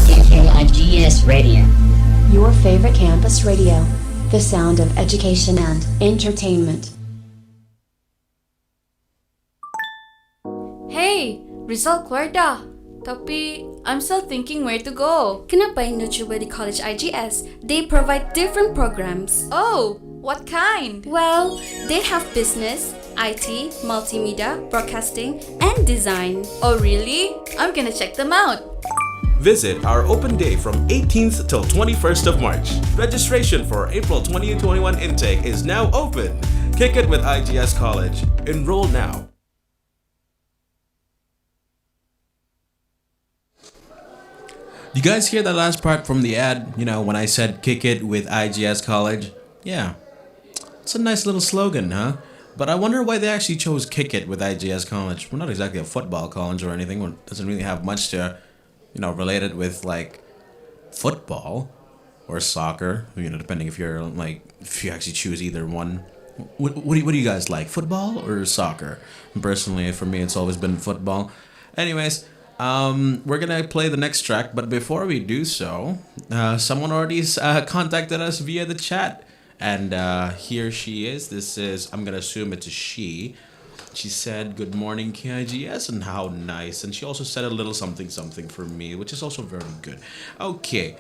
S3: KIGS Radio.
S4: Your favorite campus radio. The sound of education and entertainment.
S5: Hey, Rizal Cuerda. Tapi, I'm still thinking where to go.
S6: Kenapa hindi coba di College IGS? They provide different programs.
S5: Oh, what kind?
S6: Well, they have business, IT, multimedia, broadcasting, and design.
S5: Oh, really? I'm gonna check them out.
S7: Visit our open day from 18th till 21st of March. Registration for April 2021 intake is now open. Kick it with IGS College. Enroll now. You guys hear that last part from the ad? You know, when I said kick it with IGS College? Yeah. It's a nice little slogan, huh? But I wonder why they actually chose kick it with IGS College. We're not exactly a football college or anything. It doesn't really have much to, relate it with, like, football or soccer. Depending if if you actually choose either one. What do you guys like? Football or soccer? Personally, for me, it's always been football. Anyways, we're gonna play the next track, but before we do so, someone already contacted us via the chat, and here she is. This is, I'm gonna assume it's a she. She said, "Good morning, KIGS," and how nice. And she also said a little something for me, which is also very good. Okay,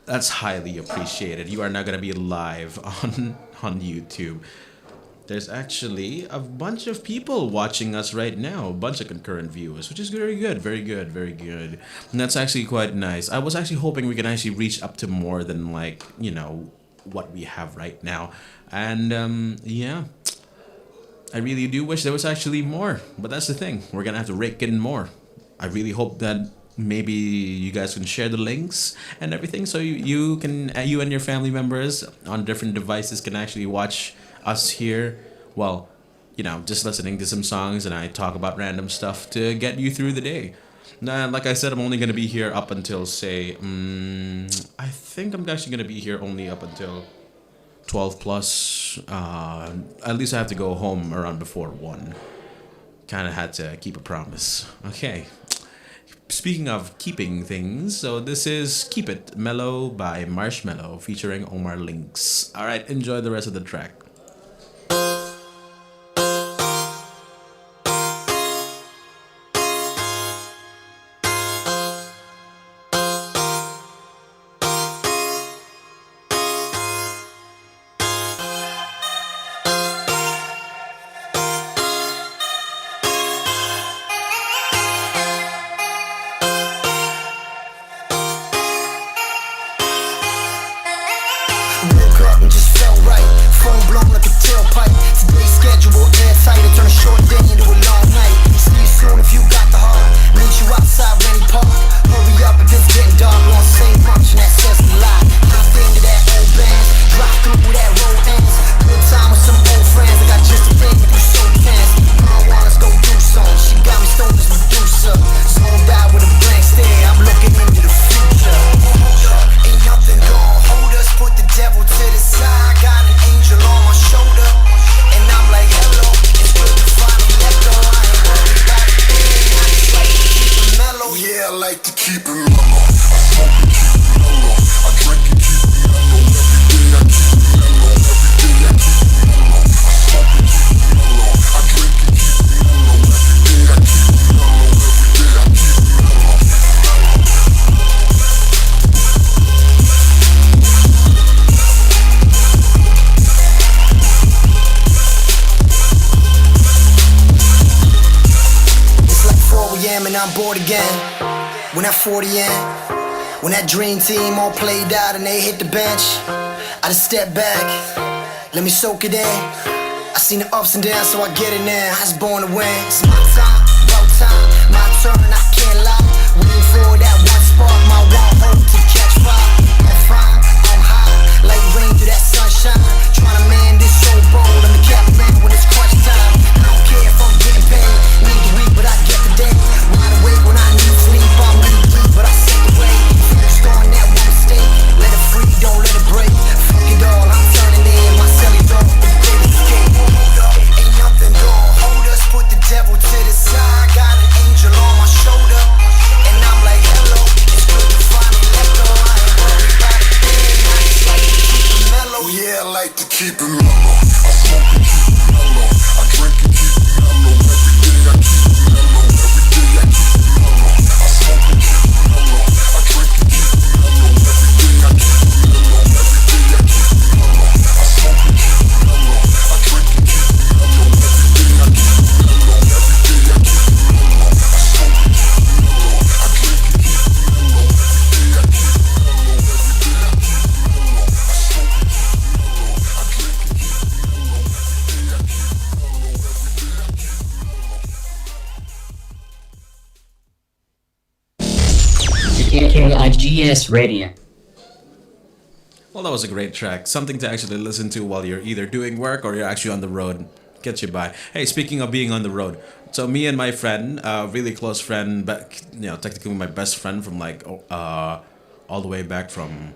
S7: that's highly appreciated. You are now gonna be live on YouTube. There's actually a bunch of people watching us right now, a bunch of concurrent viewers, which is very good, very good, very good. And that's actually quite nice. I was actually hoping we could actually reach up to more than what we have right now. And yeah, I really do wish there was actually more, but that's the thing. We're gonna have to rake in more. I really hope that maybe you guys can share the links and everything, so you and your family members on different devices can actually watch us here, well, just listening to some songs, and I talk about random stuff to get you through the day. Now, like I said, I'm only going to be here up until, say, I think I'm actually going to be here only up until 12 plus. At least I have to go home around before 1. Kind of had to keep a promise. Okay. Speaking of keeping things, so this is Keep It Mellow by Marshmello featuring Omar Links. Alright, enjoy the rest of the track.
S10: When that 40 in, when that dream team all played out and they hit the bench, I just step back, let me soak it in. I seen the ups and downs, so I get it now. I was born to win. It's my time, about time, my turn, I can't lie. Waiting for that one spark, my one hope to catch fire. I'm fine, I'm high, like rain through that sunshine. Trying to man this so bold, I'm the captain when it's crunch time. I don't care if I'm getting paid, need the week, but I get the day. Wide awake when I need sleep, I'm really deep, but I set the way. Focused on that one mistake, let it free, don't let it break. Fuck it all, I'm turning in my cellular, the great escape. Ain't nothing gonna hold us, put the devil to the side. Got an angel on my shoulder, and I'm like, hello.
S9: mellow. I smoke and keep it mellow. I drink and keep it mellow. Every day I keep it mellow. Every day I keep it mellow. I smoke and keep it mellow. I drink and keep it mellow. Every day I keep it mellow. Every day I keep it mellow. I smoke and keep it mellow. I drink and keep it mellow. Every day I keep it mellow. Every day I keep it mellow. I smoke and keep it mellow. I drink and keep it mellow. Every day I keep it mellow. Every day I keep it mellow. I smoke and keep it mellow. I drink and keep it mellow. Every day I keep it mellow. Every day I keep it mellow.
S3: KIGS Radio.
S7: Well, that was a great track. Something to actually listen to while you're either doing work or you're actually on the road. Gets you by. Hey, speaking of being on the road, so me and my friend, really close friend, but technically my best friend from like all the way back from,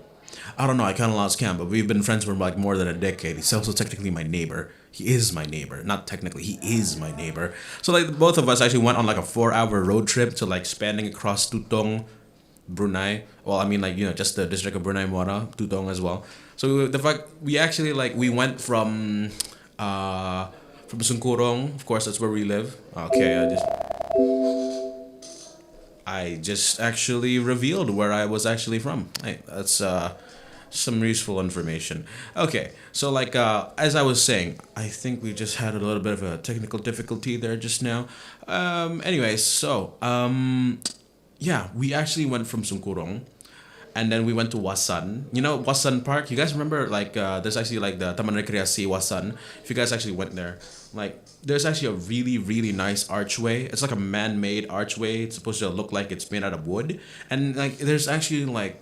S7: I don't know, I kind of lost count, but we've been friends for like more than a decade. He's also technically my neighbor. He is my neighbor. Not technically, he is my neighbor. So like both of us actually went on like a 4-hour road trip to like spanning across Tutong, Brunei. Well, I mean, like, just the district of Brunei Muara, Tutong as well. So the fact we actually like we went from Sungkurong, of course, that's where we live. Okay, I just actually revealed where I was actually from. Hey, that's some useful information. Okay, so like as I was saying, I think we just had a little bit of a technical difficulty there just now. Anyways, so yeah, we actually went from Sungkurong, and then we went to Wasan. You know Wasan Park? You guys remember like there's actually like the Taman Rekreasi Wasan. If you guys actually went there, like there's actually a really really nice archway. It's like a man-made archway. It's supposed to look like it's made out of wood, and like there's actually like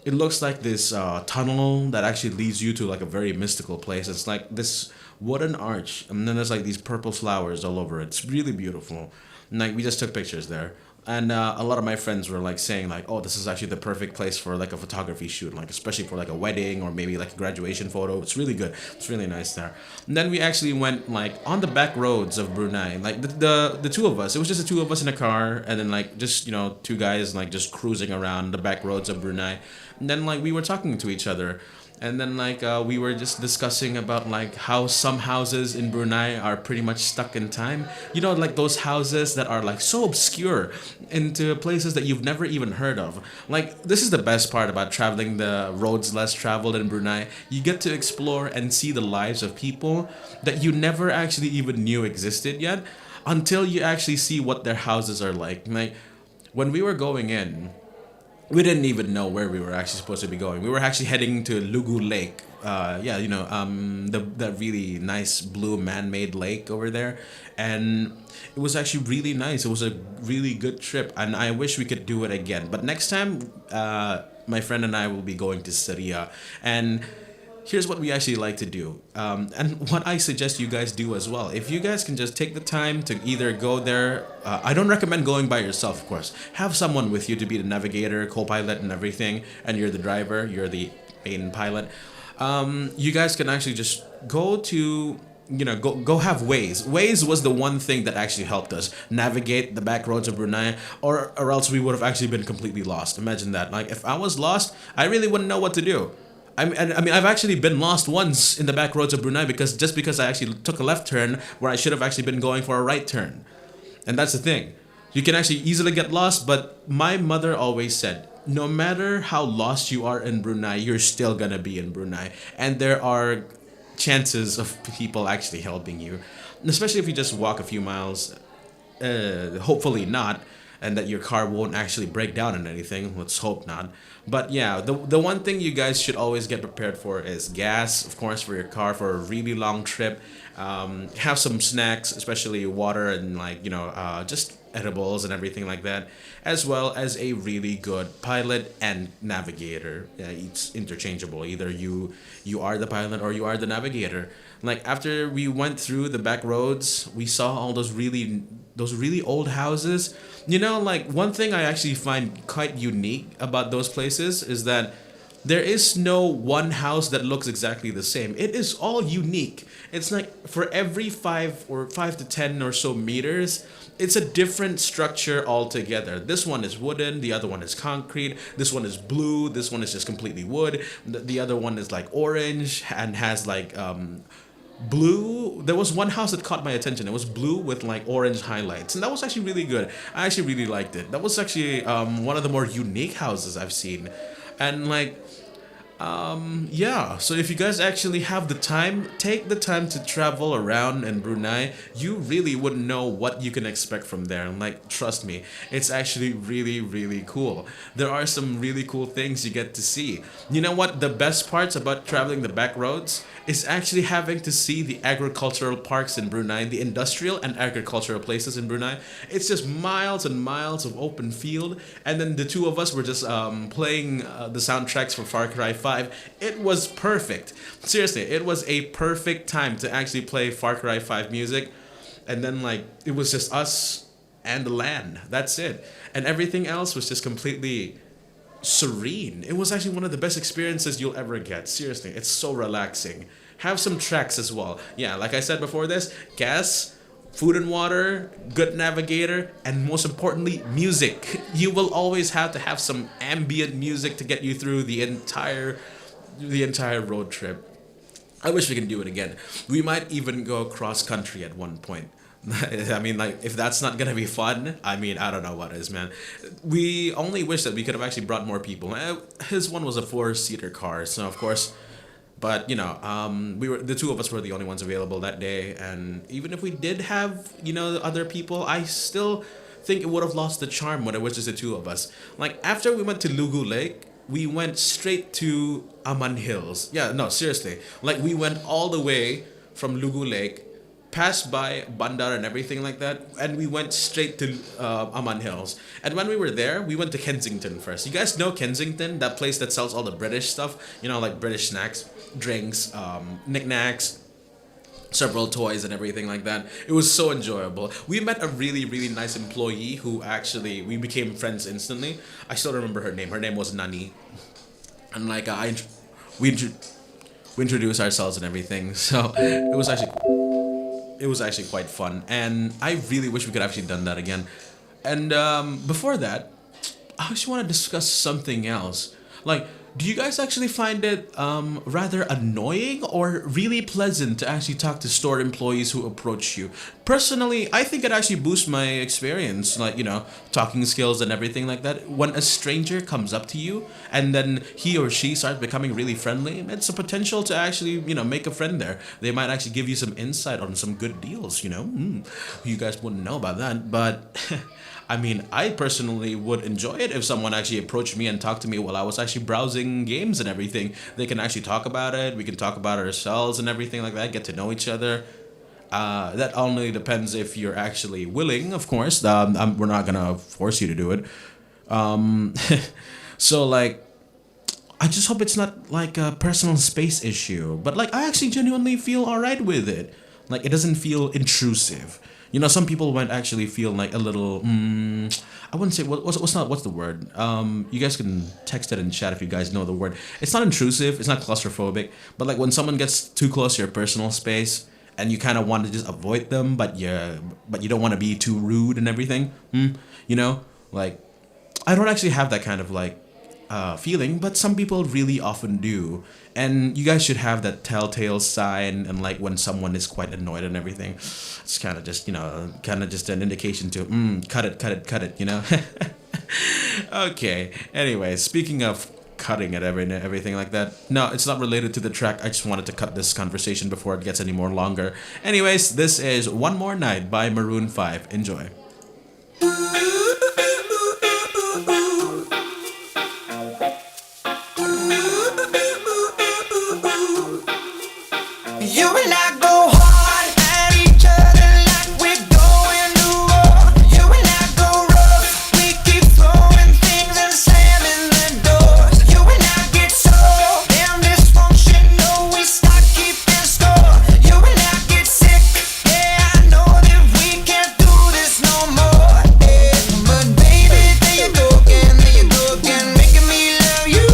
S7: it looks like this tunnel that actually leads you to like a very mystical place. It's like this wooden arch, and then there's like these purple flowers all over it. It's really beautiful. And like we just took pictures there. And a lot of my friends were like saying like, oh, this is actually the perfect place for like a photography shoot, like especially for like a wedding or maybe like a graduation photo. It's really good. It's really nice there. And then we actually went like on the back roads of Brunei, like the two of us. It was just the two of us in a car, and then like just two guys like just cruising around the back roads of Brunei. And then like we were talking to each other. And then like we were just discussing about like how some houses in Brunei are pretty much stuck in time. Like those houses that are like so obscure into places that you've never even heard of. Like this is the best part about traveling the roads less traveled in Brunei. You get to explore and see the lives of people that you never actually even knew existed yet until you actually see what their houses are like. Like when we were going in, we didn't even know where we were actually supposed to be going. We were actually heading to Lugu Lake. The really nice blue man-made lake over there. And it was actually really nice. It was a really good trip, and I wish we could do it again. But next time, my friend and I will be going to Syria. And here's what we actually like to do, and what I suggest you guys do as well. If you guys can just take the time to either go there, I don't recommend going by yourself, of course. Have someone with you to be the navigator, co-pilot, and everything, and you're the driver, you're the main pilot. You guys can actually just go to go have Waze. Waze was the one thing that actually helped us navigate the back roads of Brunei, or else we would have actually been completely lost. Imagine that. Like if I was lost, I really wouldn't know what to do. I mean, I've actually been lost once in the back roads of Brunei because I actually took a left turn where I should have actually been going for a right turn. And that's the thing. You can actually easily get lost, but my mother always said, no matter how lost you are in Brunei, you're still gonna be in Brunei. And there are chances of people actually helping you. And especially if you just walk a few miles, hopefully not, and that your car won't actually break down and anything. Let's hope not. But yeah, the one thing you guys should always get prepared for is gas, of course, for your car for a really long trip. Have some snacks, especially water and just edibles and everything like that, as well as a really good pilot and navigator. It's interchangeable. Either you are the pilot or you are the navigator. Like after we went through the back roads, we saw all those really old houses. Like one thing I actually find quite unique about those places is that there is no one house that looks exactly the same. It is all unique. It's like for every 5 to 10 or so meters, it's a different structure altogether. This one is wooden, the other one is concrete, this one is blue, this one is just completely wood, the other one is like orange and has like blue. There was one house that caught my attention. It was blue with like orange highlights, and that was actually really good. I actually really liked it. That was actually one of the more unique houses I've seen. And like yeah, so if you guys actually have the time, take the time to travel around in Brunei. You really wouldn't know what you can expect from there. And like, trust me, it's actually really, really cool. There are some really cool things you get to see. You know what? The best parts about traveling the back roads is actually having to see the agricultural parks in Brunei, the industrial and agricultural places in Brunei. It's just miles and miles of open field. And then the two of us were just playing the soundtracks for Far Cry 5. It was perfect. Seriously, it was a perfect time to actually play Far Cry 5 music. And then like, it was just us and the land. That's it. And everything else was just completely serene. It was actually one of the best experiences you'll ever get. Seriously, it's so relaxing. Have some tracks as well. Yeah, like I said before this, gas, food and water, good navigator, and most importantly, music. You will always have to have some ambient music to get you through the entire road trip. I wish we can do it again. We might even go cross country at one point. I mean, like, if that's not gonna be fun, I mean, I don't know what is, man. We only wish that we could have actually brought more people. His one was a 4-seater car, so of course. But you know, the two of us were the only ones available that day, and even if we did have, you know, other people, I still think it would have lost the charm when it was just the two of us. Like, after we went to Lugu Lake, we went straight to Aman Hills. Yeah, no, seriously. Like, we went all the way from Lugu Lake, passed by Bandar and everything like that, and we went straight to Aman Hills. And when we were there, we went to Kensington first. You guys know Kensington, that place that sells all the British stuff, you know, like British snacks, drinks, knickknacks, several toys and everything like that. It was so enjoyable. We met a really, really nice employee who actually, we became friends instantly. I still remember her name. Her name was Nani. And like, we introduced ourselves and everything. So it was actually quite fun. And I really wish we could have actually done that again. And before that, I actually want to discuss something else. Like, do you guys actually find it rather annoying or really pleasant to actually talk to store employees who approach you? Personally, I think it actually boosts my experience, like, you know, talking skills and everything like that. When a stranger comes up to you and then he or she starts becoming really friendly, it's a potential to actually, you know, make a friend there. They might actually give you some insight on some good deals, you know. You guys wouldn't know about that, but I mean, I personally would enjoy it if someone actually approached me and talked to me while I was actually browsing games and everything. They can actually talk about it. We can talk about ourselves and everything like that, get to know each other. That only depends if you're actually willing, of course. We're not going to force you to do it. So, like, I just hope it's not like a personal space issue. But, like, I actually genuinely feel all right with it. Like, it doesn't feel intrusive. You know, some people might actually feel like a little, I wouldn't say, what's the word? You guys can text it in chat if you guys know the word. It's not intrusive, it's not claustrophobic, but like when someone gets too close to your personal space and you kind of want to just avoid them, but you don't want to be too rude and everything, you know? Like, I don't actually have that kind of like feeling, but some people really often do. And you guys should have that telltale sign, and like when someone is quite annoyed and everything, it's kind of just, you know, kind of just an indication to cut it, you know. Okay, anyway, speaking of cutting it, everything like that, no, it's not related to the track. I just wanted to cut this conversation before it gets any more longer. Anyways, this is One More Night by Maroon 5. Enjoy.
S2: You and I go hard at each other like we're going to war. You and I go rough, we keep throwing things and slamming the doors. You and I get so damn dysfunctional, we start keeping score. You and I get sick, yeah, I know that we can't do this no more. Yeah, but baby, there you go again, making me love you.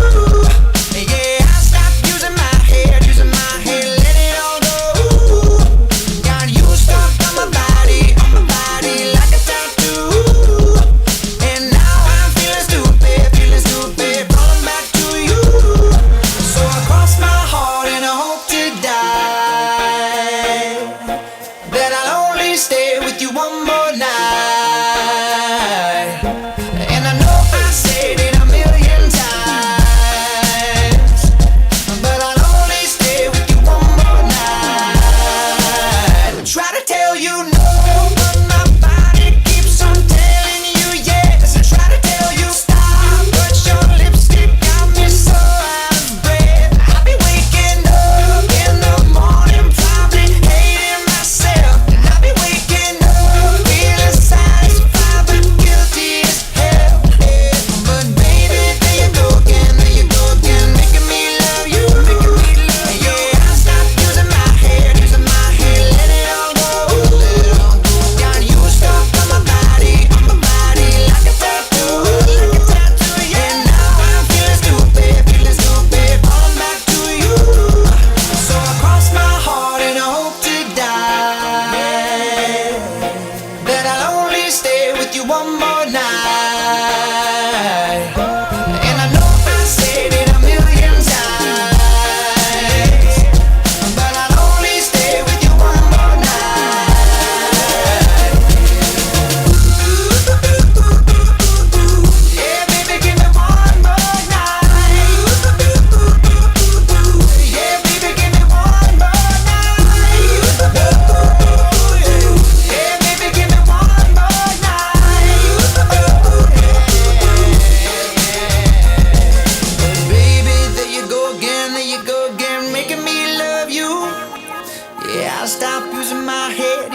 S10: Yeah, I'll stop using my head,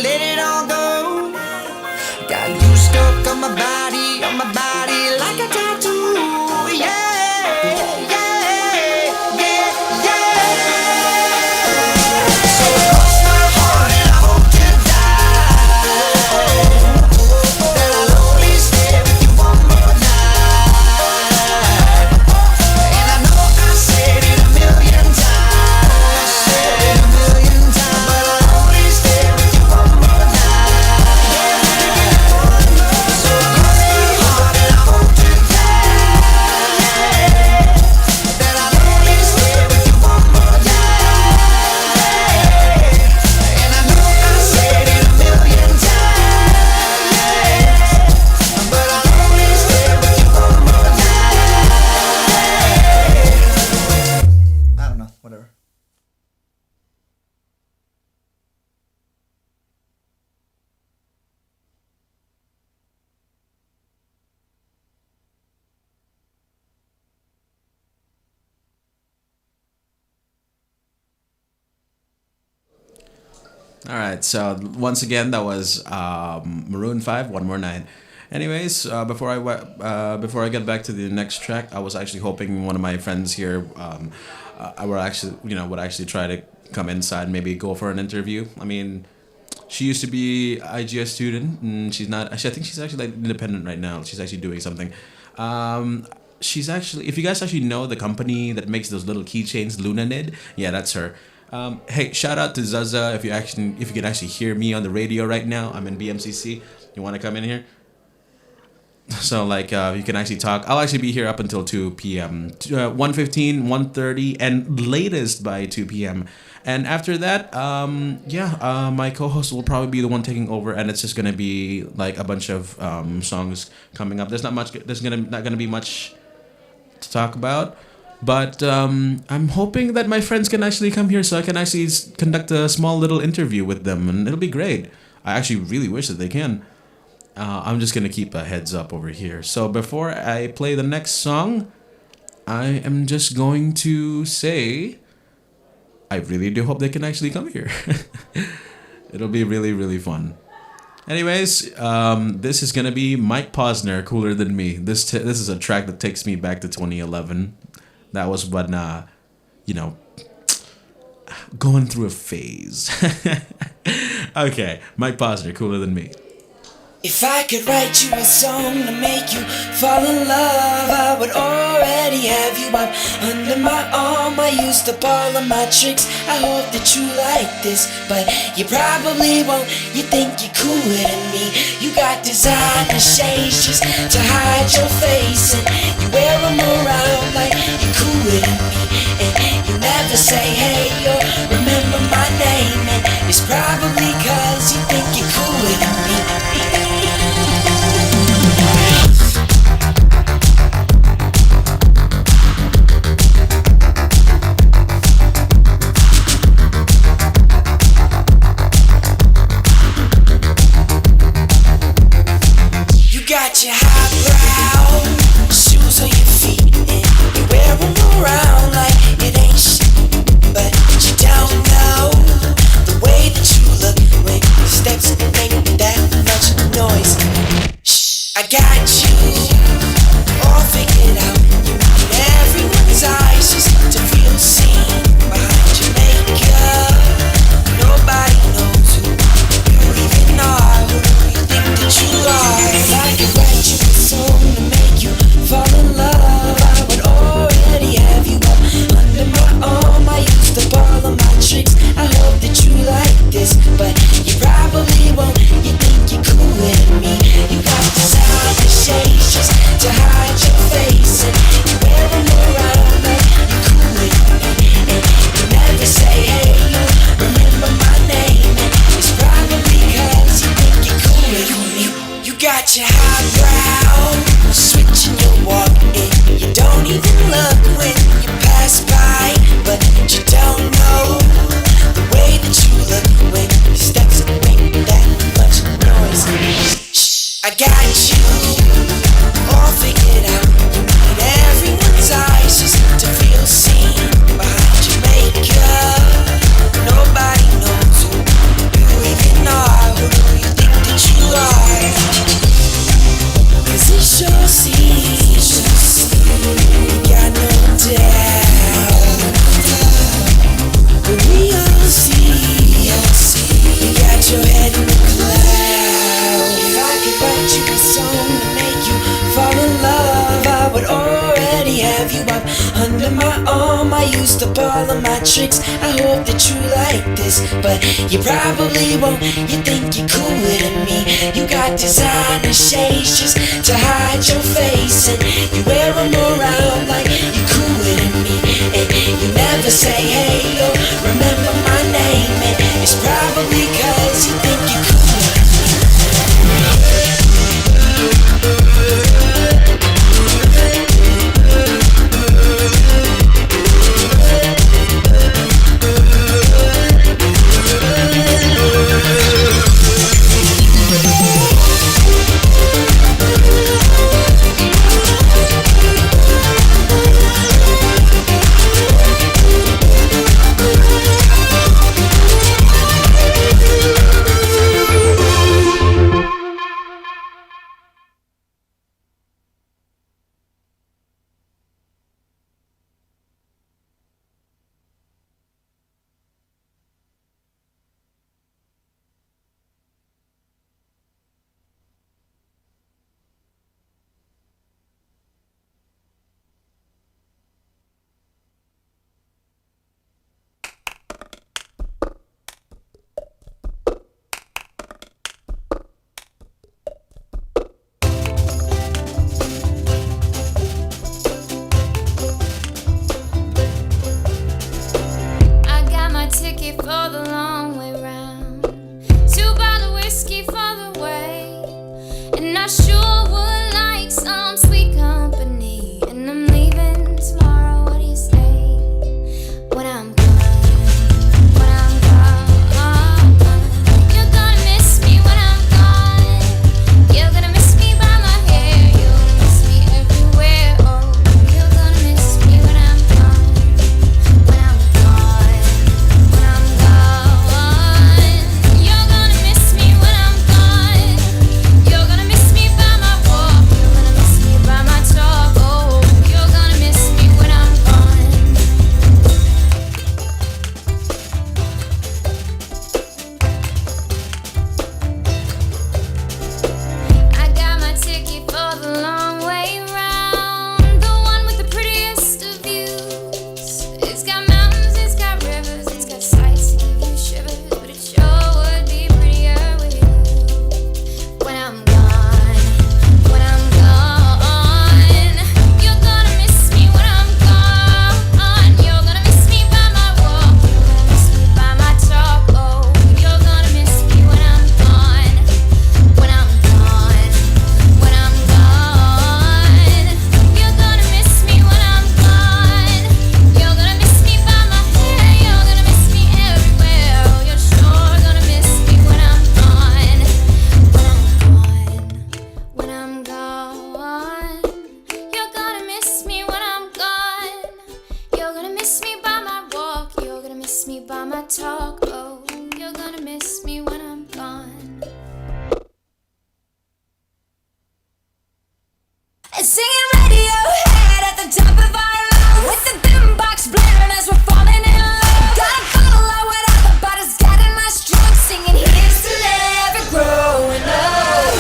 S10: let it all go. Got you stuck on my body like a tattoo. Yeah, yeah, yeah, yeah. So cross my heart and I hope to die that I'll only stay with you one more night. And I know I said it a million times, but I'll only stay with you one more night. So cross my heart and I hope to die that I'll only stay with you one more night. And I know I said it a million times, but I'll only stay with you one more night. I don't know, whatever.
S7: All right, so once again, that was Maroon 5, One More Night. Anyways, before I get back to the next track, I was actually hoping one of my friends here, I would actually try to come inside, maybe go for an interview. I mean, she used to be IGS student, and she's not. I think she's actually like independent right now. She's actually doing something. She's actually, if you guys actually know the company that makes those little keychains, Lunanid, yeah, that's her. Hey, shout out to Zaza. If you can actually hear me on the radio right now, I'm in BMCC. You want to come in here? So like you can actually talk. I'll actually be here up until 2 p.m. 1:15, 1:30, and latest by 2 p.m. And after that, my co-host will probably be the one taking over, and it's just gonna be like a bunch of songs coming up. There's not gonna be much to talk about. But I'm hoping that my friends can actually come here so I can actually conduct a small little interview with them, and it'll be great. I actually really wish that they can. I'm just going to keep a heads up over here. So before I play the next song, I am just going to say I really do hope they can actually come here. It'll be really, really fun. Anyways, this is going to be Mike Posner, Cooler Than Me. This is a track that takes me back to 2011. That was when, going through a phase. Okay, Mike Posner, Cooler Than Me.
S2: If I could write you a song to make you fall in love, I would already have you up under my arm. I used up all of my tricks, I hope that you like this, but you probably won't. You think you're cooler than me. You got designer shades just to hide your face, and you wear them around like you're cooler than me. And you never say hey or remember my name, and it's probably cause you think you're cooler than me. Got your highbrow shoes on your feet, and you wear them around like it ain't shit, but you don't know the way that you look when your steps make that much noise. Shh, I got you all figured out. You need everyone's eyes just to feel seen behind your makeup. Nobody knows who you even are, who you think that you are. If I could write you a song to make you fall in love, I would already have you up under my arm. I used up all of my tricks, I hope that you like this, but you probably won't. You think you're cooler than me. You got designer shades just to hide your face, and you wear them around like you're cooler than me. And you never say hey or remember my name, and it's probably cause you think you're cooler than me. You got your highbrow switching your walk, and you don't even look when you pass by, but you don't know the way that you look when your steps make that much noise. Shh, I got you all figured out. You need everyone's eyes just to feel seen behind your makeup. Nobody used up all of my tricks. I hope that you like this, but you probably won't. You think you're cooler than me. You got designer shades just to hide your face, and you wear them around like you're cooler than me. And you never say hey or remember my name, and it's probably cause you think you're cooler.
S1: For the long way round, 2 bottle whiskey for the way, and I sure would like some sweet company. And I'm leaving tomorrow. What do you say? When I'm gone, when I'm gone, you're gonna miss me when I'm gone. You're gonna miss me by my hair. You'll miss me everywhere. Oh, you're gonna miss me when I'm gone. When I'm gone. You're gonna miss me when I'm gone. You're gonna miss me by my walk. You're gonna miss me by my talk. Oh, you're gonna miss me when I'm gone. I got my ticket for the long way round, the one with the prettiest of views. It's got mountains, it's got rivers, it's got sights to give you shivers, but it sure would be prettier with you. When I'm gone, when I'm gone, you're gonna miss me when I'm gone. You're gonna miss me by my walk, you're gonna miss me by my talk. Oh, you're gonna miss me when I'm gone. When I'm gone, when I'm gone, you're gonna miss me when I'm gone. You're gonna miss me by my hair, you're gonna miss me everywhere. Oh, you're sure gonna miss me when I'm gone. When I'm gone, you're gonna miss me when I'm gone. You're gonna miss me by my walk, you're gonna miss me by my talk. Oh, you're gonna miss me when I'm gone. And singing Radiohead at the top of our lungs, with the boombox blaring as we're falling in love. Got a bottle of whatever, but it's got in my strung, singing here's to never growing up.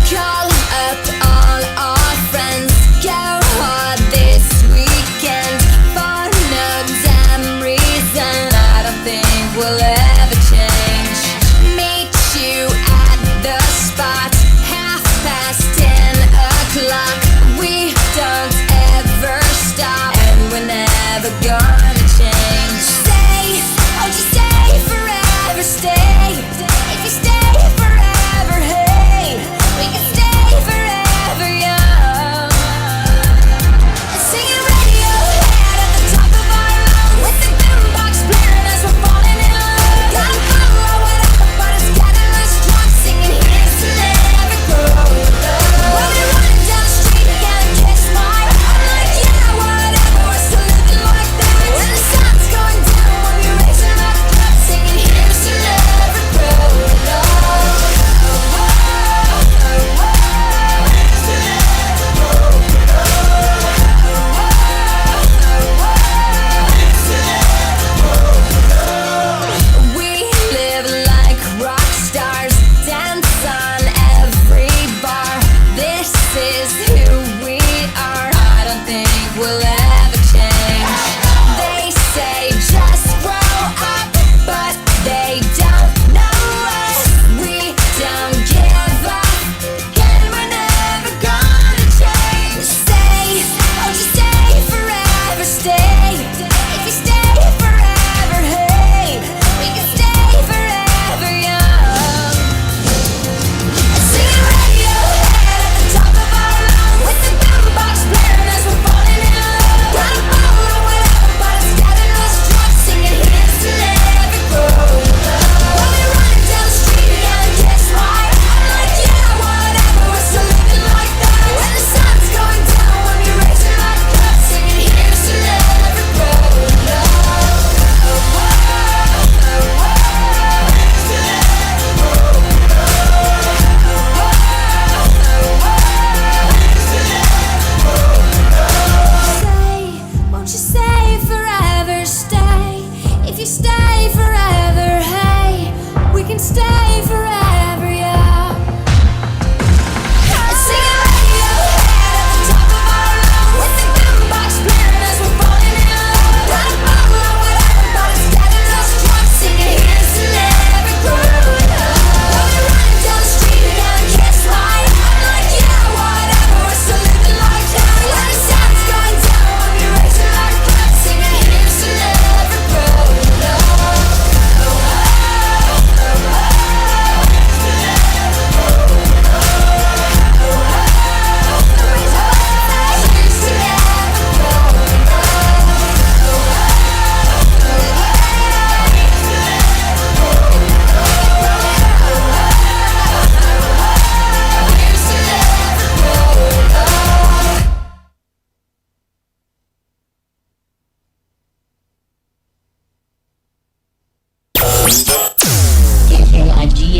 S1: Call up all our friends, go hard this weekend. For no damn reason, I don't think we'll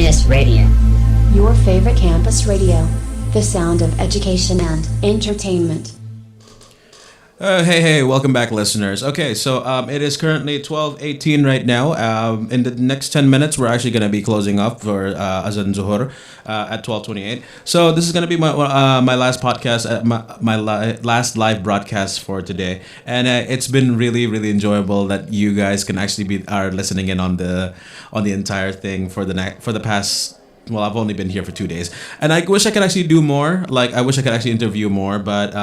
S3: IGS Radio.
S4: Your favorite campus radio. The sound of education and entertainment.
S7: Hey, welcome back, listeners. Okay, so it is currently 12:18 right now. In the next 10 minutes, we're actually going to be closing up for Azan Zuhur at 12:28. So this is going to be my last podcast, last live broadcast for today, and it's been really, really enjoyable that you guys can actually are listening in on the entire thing for the past. Well, I've only been here for 2 days, and I wish I could actually do more. Like, I wish I could actually interview more, but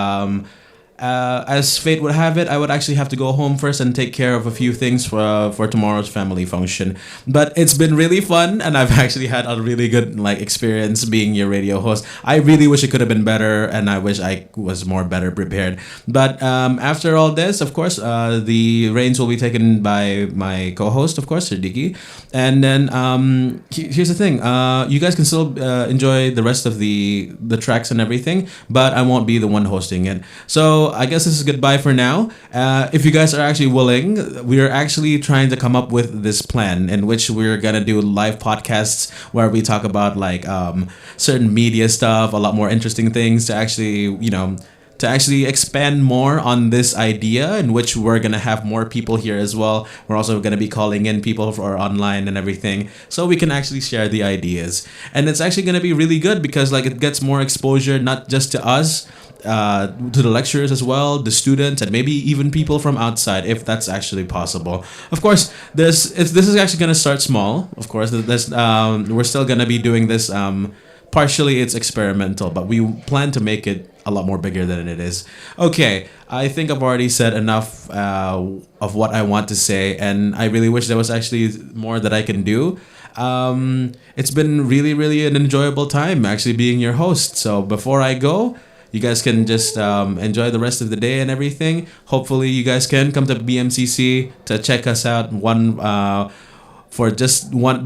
S7: as fate would have it, I would actually have to go home first and take care of a few things for tomorrow's family function. But it's been really fun, and I've actually had a really good experience being your radio host. I really wish it could have been better, and I wish I was better prepared. But after all this, of course, the reins will be taken by my co-host, of course, Siddiqui. And then here's the thing: you guys can still enjoy the rest of the tracks and everything, but I won't be the one hosting it. So I guess this is goodbye for now. If you guys are actually willing, we're actually trying to come up with this plan in which we're gonna do live podcasts where we talk about certain media stuff, a lot more interesting things to actually expand more on this idea, in which we're gonna have more people here as well. We're also gonna be calling in people for online and everything, so we can actually share the ideas. And it's actually gonna be really good because it gets more exposure, not just to us, to the lecturers as well, the students, and maybe even people from outside, if that's actually possible. Of course, this is actually gonna start small. Of course, we're still gonna be doing this. Partially, it's experimental, but we plan to make it a lot more bigger than it is. Okay, I think I've already said enough of what I want to say, and I really wish there was actually more that I can do. It's been really, really an enjoyable time actually being your host. So before I go, you guys can just enjoy the rest of the day and everything. Hopefully, you guys can come to BMCC to check us out for just one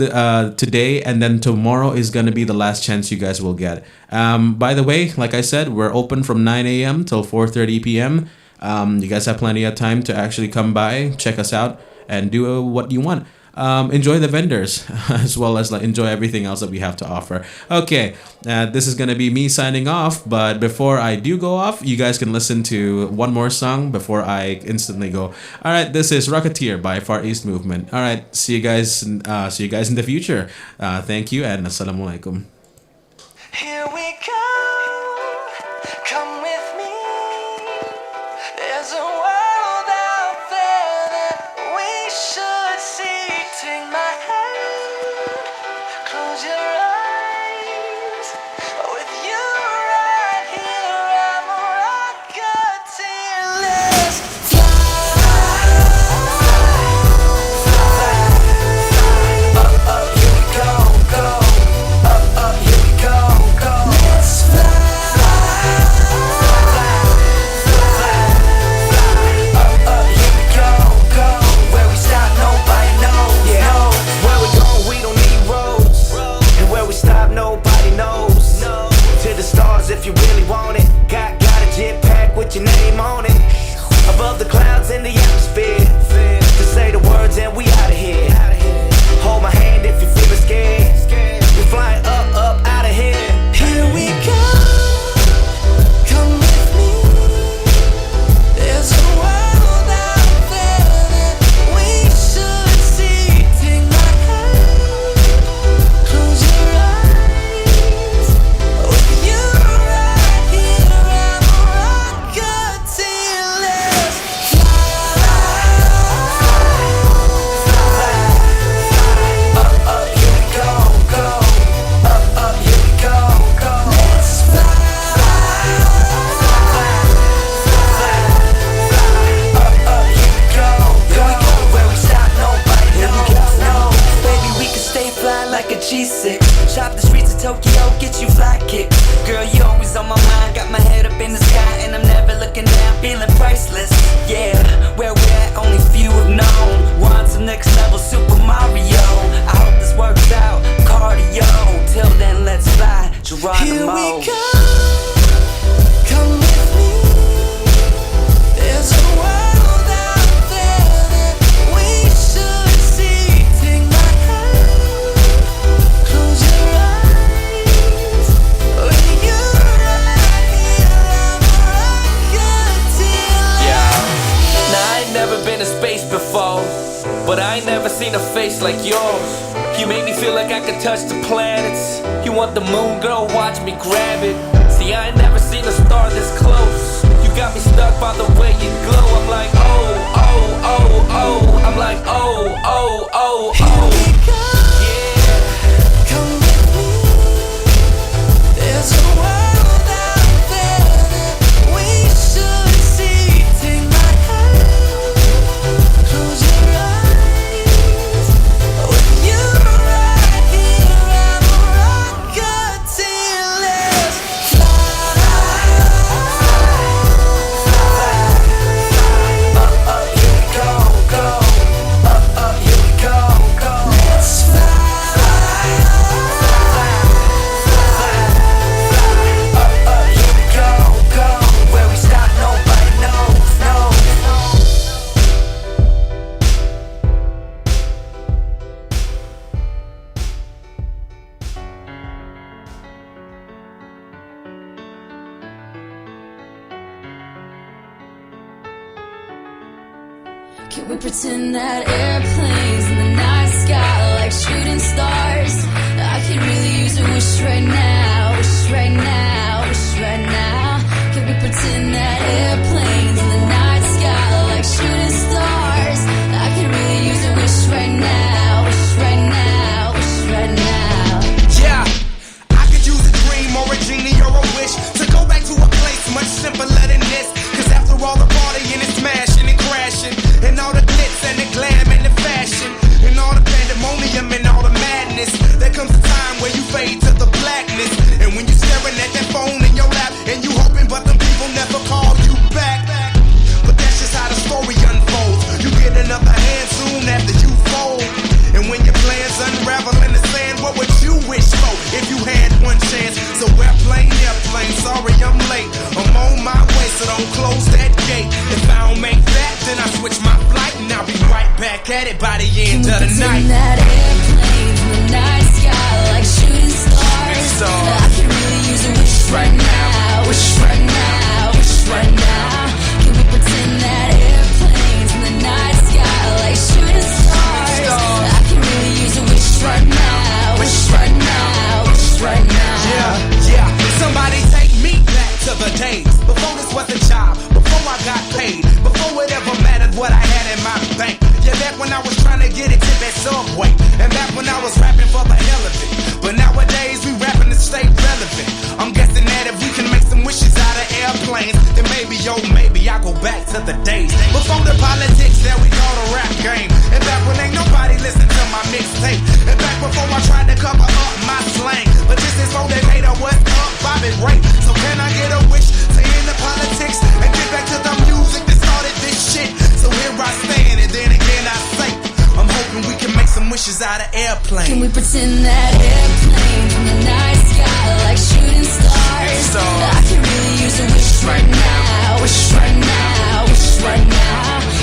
S7: today, and then tomorrow is gonna be the last chance you guys will get. By the way, like I said, we're open from 9 a.m. till 4:30 p.m. You guys have plenty of time to actually come by, check us out, and do what you want. Enjoy the vendors as well as enjoy everything else that we have to offer. Okay, this is gonna be me signing off, but before I do go off, you guys can listen to one more song before I instantly go. All right, this is Rocketeer by Far East Movement. All right, see you guys in the future. Thank you, and assalamualaikum.
S2: Here we go, come with me. There's a world out there that we should see. Take my hand, close your eyes. With you right here, I'm a rocketeer. Let's fly. Up, here we go, go. Up, here we go, go. Let's fly. Up, here we go, go. Where we stop, nobody knows. Where we go, we don't need roads. And where we stop, nobody knows. To the stars if you really want it. Got a jet pack with your name on it. Above the clouds in the atmosphere. Just say the words and we out of here. Hold my hand if you're feeling scared. We're flying up, out of here. Here we go. Come with me. There's a world out there that we should see. Take my hand, close your eyes. With you right here, I'm a rocketeer. Let's fly. Up, here we go, go. Up, here we go, go. Let's fly. Up, here we go, go. Where we stop, nobody knows. Baby, we can stay fly like a G6. Shop the streets of Tokyo, get you fly kick. Girl, you always on my mind. Got my head up in the sky and I'm never looking down, feeling priceless. Yeah, where we at, only few have known. We're on some next level Super Mario. I hope this works out, cardio. Till then, let's fly, Geronimo. Here we go, come with me. There's a world out there that we should see. Take my hand, close your
S8: seen a face like yours. You make me feel like I could touch the planets. You want the moon, girl, watch me grab it. See, I ain't never seen a star this close. You got me stuck by the way you glow. I'm like, oh, oh, oh, oh. I'm like, oh, oh, oh, oh.
S2: There's a world out there that we should see. Take my hand, close your eyes. With you right here, I'm a rocketeer. Let's fly. Here we go, go. Here we go, go. Let's fly.
S1: Can we pretend that airplanes in the night sky like shooting stars? I could really use a wish right now, wish right now, wish right now. Can we pretend that airplanes in the night sky like shooting stars? I could really use a wish right now, wish right now, wish right now.
S2: Yeah, I could use a dream or a genie or a wish to go back to a place much simpler than this. Cause after all the partying and smashing and crashing, and all the glitz and the glam and the fashion, and all the pandemonium and all the madness, there comes a time where you fade to the blackness. And when you're staring at that phone in your lap, and you hoping but them people never call you back. But that's just how the story unfolds. You get another hand soon after you fold. And when your plans unravel in the sand, what would you wish for if you had one chance? So airplane, sorry I'm late. I'm on my way, so don't close that gate. If I don't make that, then I switch my flight, and I'll be right back at it by the end of the night.
S1: That airplanes in the night sky like shooting stars. I can really use a wish right now, wish right now, wish right now. Can we pretend that airplanes in the night sky like shooting stars? I can really use a wish right now, wish right now, wish right now.
S2: Yeah, somebody take me back to the days before this was a job, before I got paid, before it ever mattered what I had in my bank. Yeah, back when I was trying to get it to that Subway, and back when I was rapping for the hell of it. But nowadays we rapping to stay relevant. I'm guessing that if we can make some wishes out of airplanes, then maybe, oh maybe I go back to the days before the politics that we call the rap game, and back when ain't nobody listen to my mixtape, and back before I tried to cover up my slang. But this is for that hater, what's up, Bobby Ray? So can I get a wish to end the politics and get back to the music that started this shit? So here I stand, and then again I say, I'm hoping we can make some wishes out of airplanes.
S1: Can we pretend that airplanes in the night sky like shooting stars? I can really use a wish right now, wish right now, wish right now.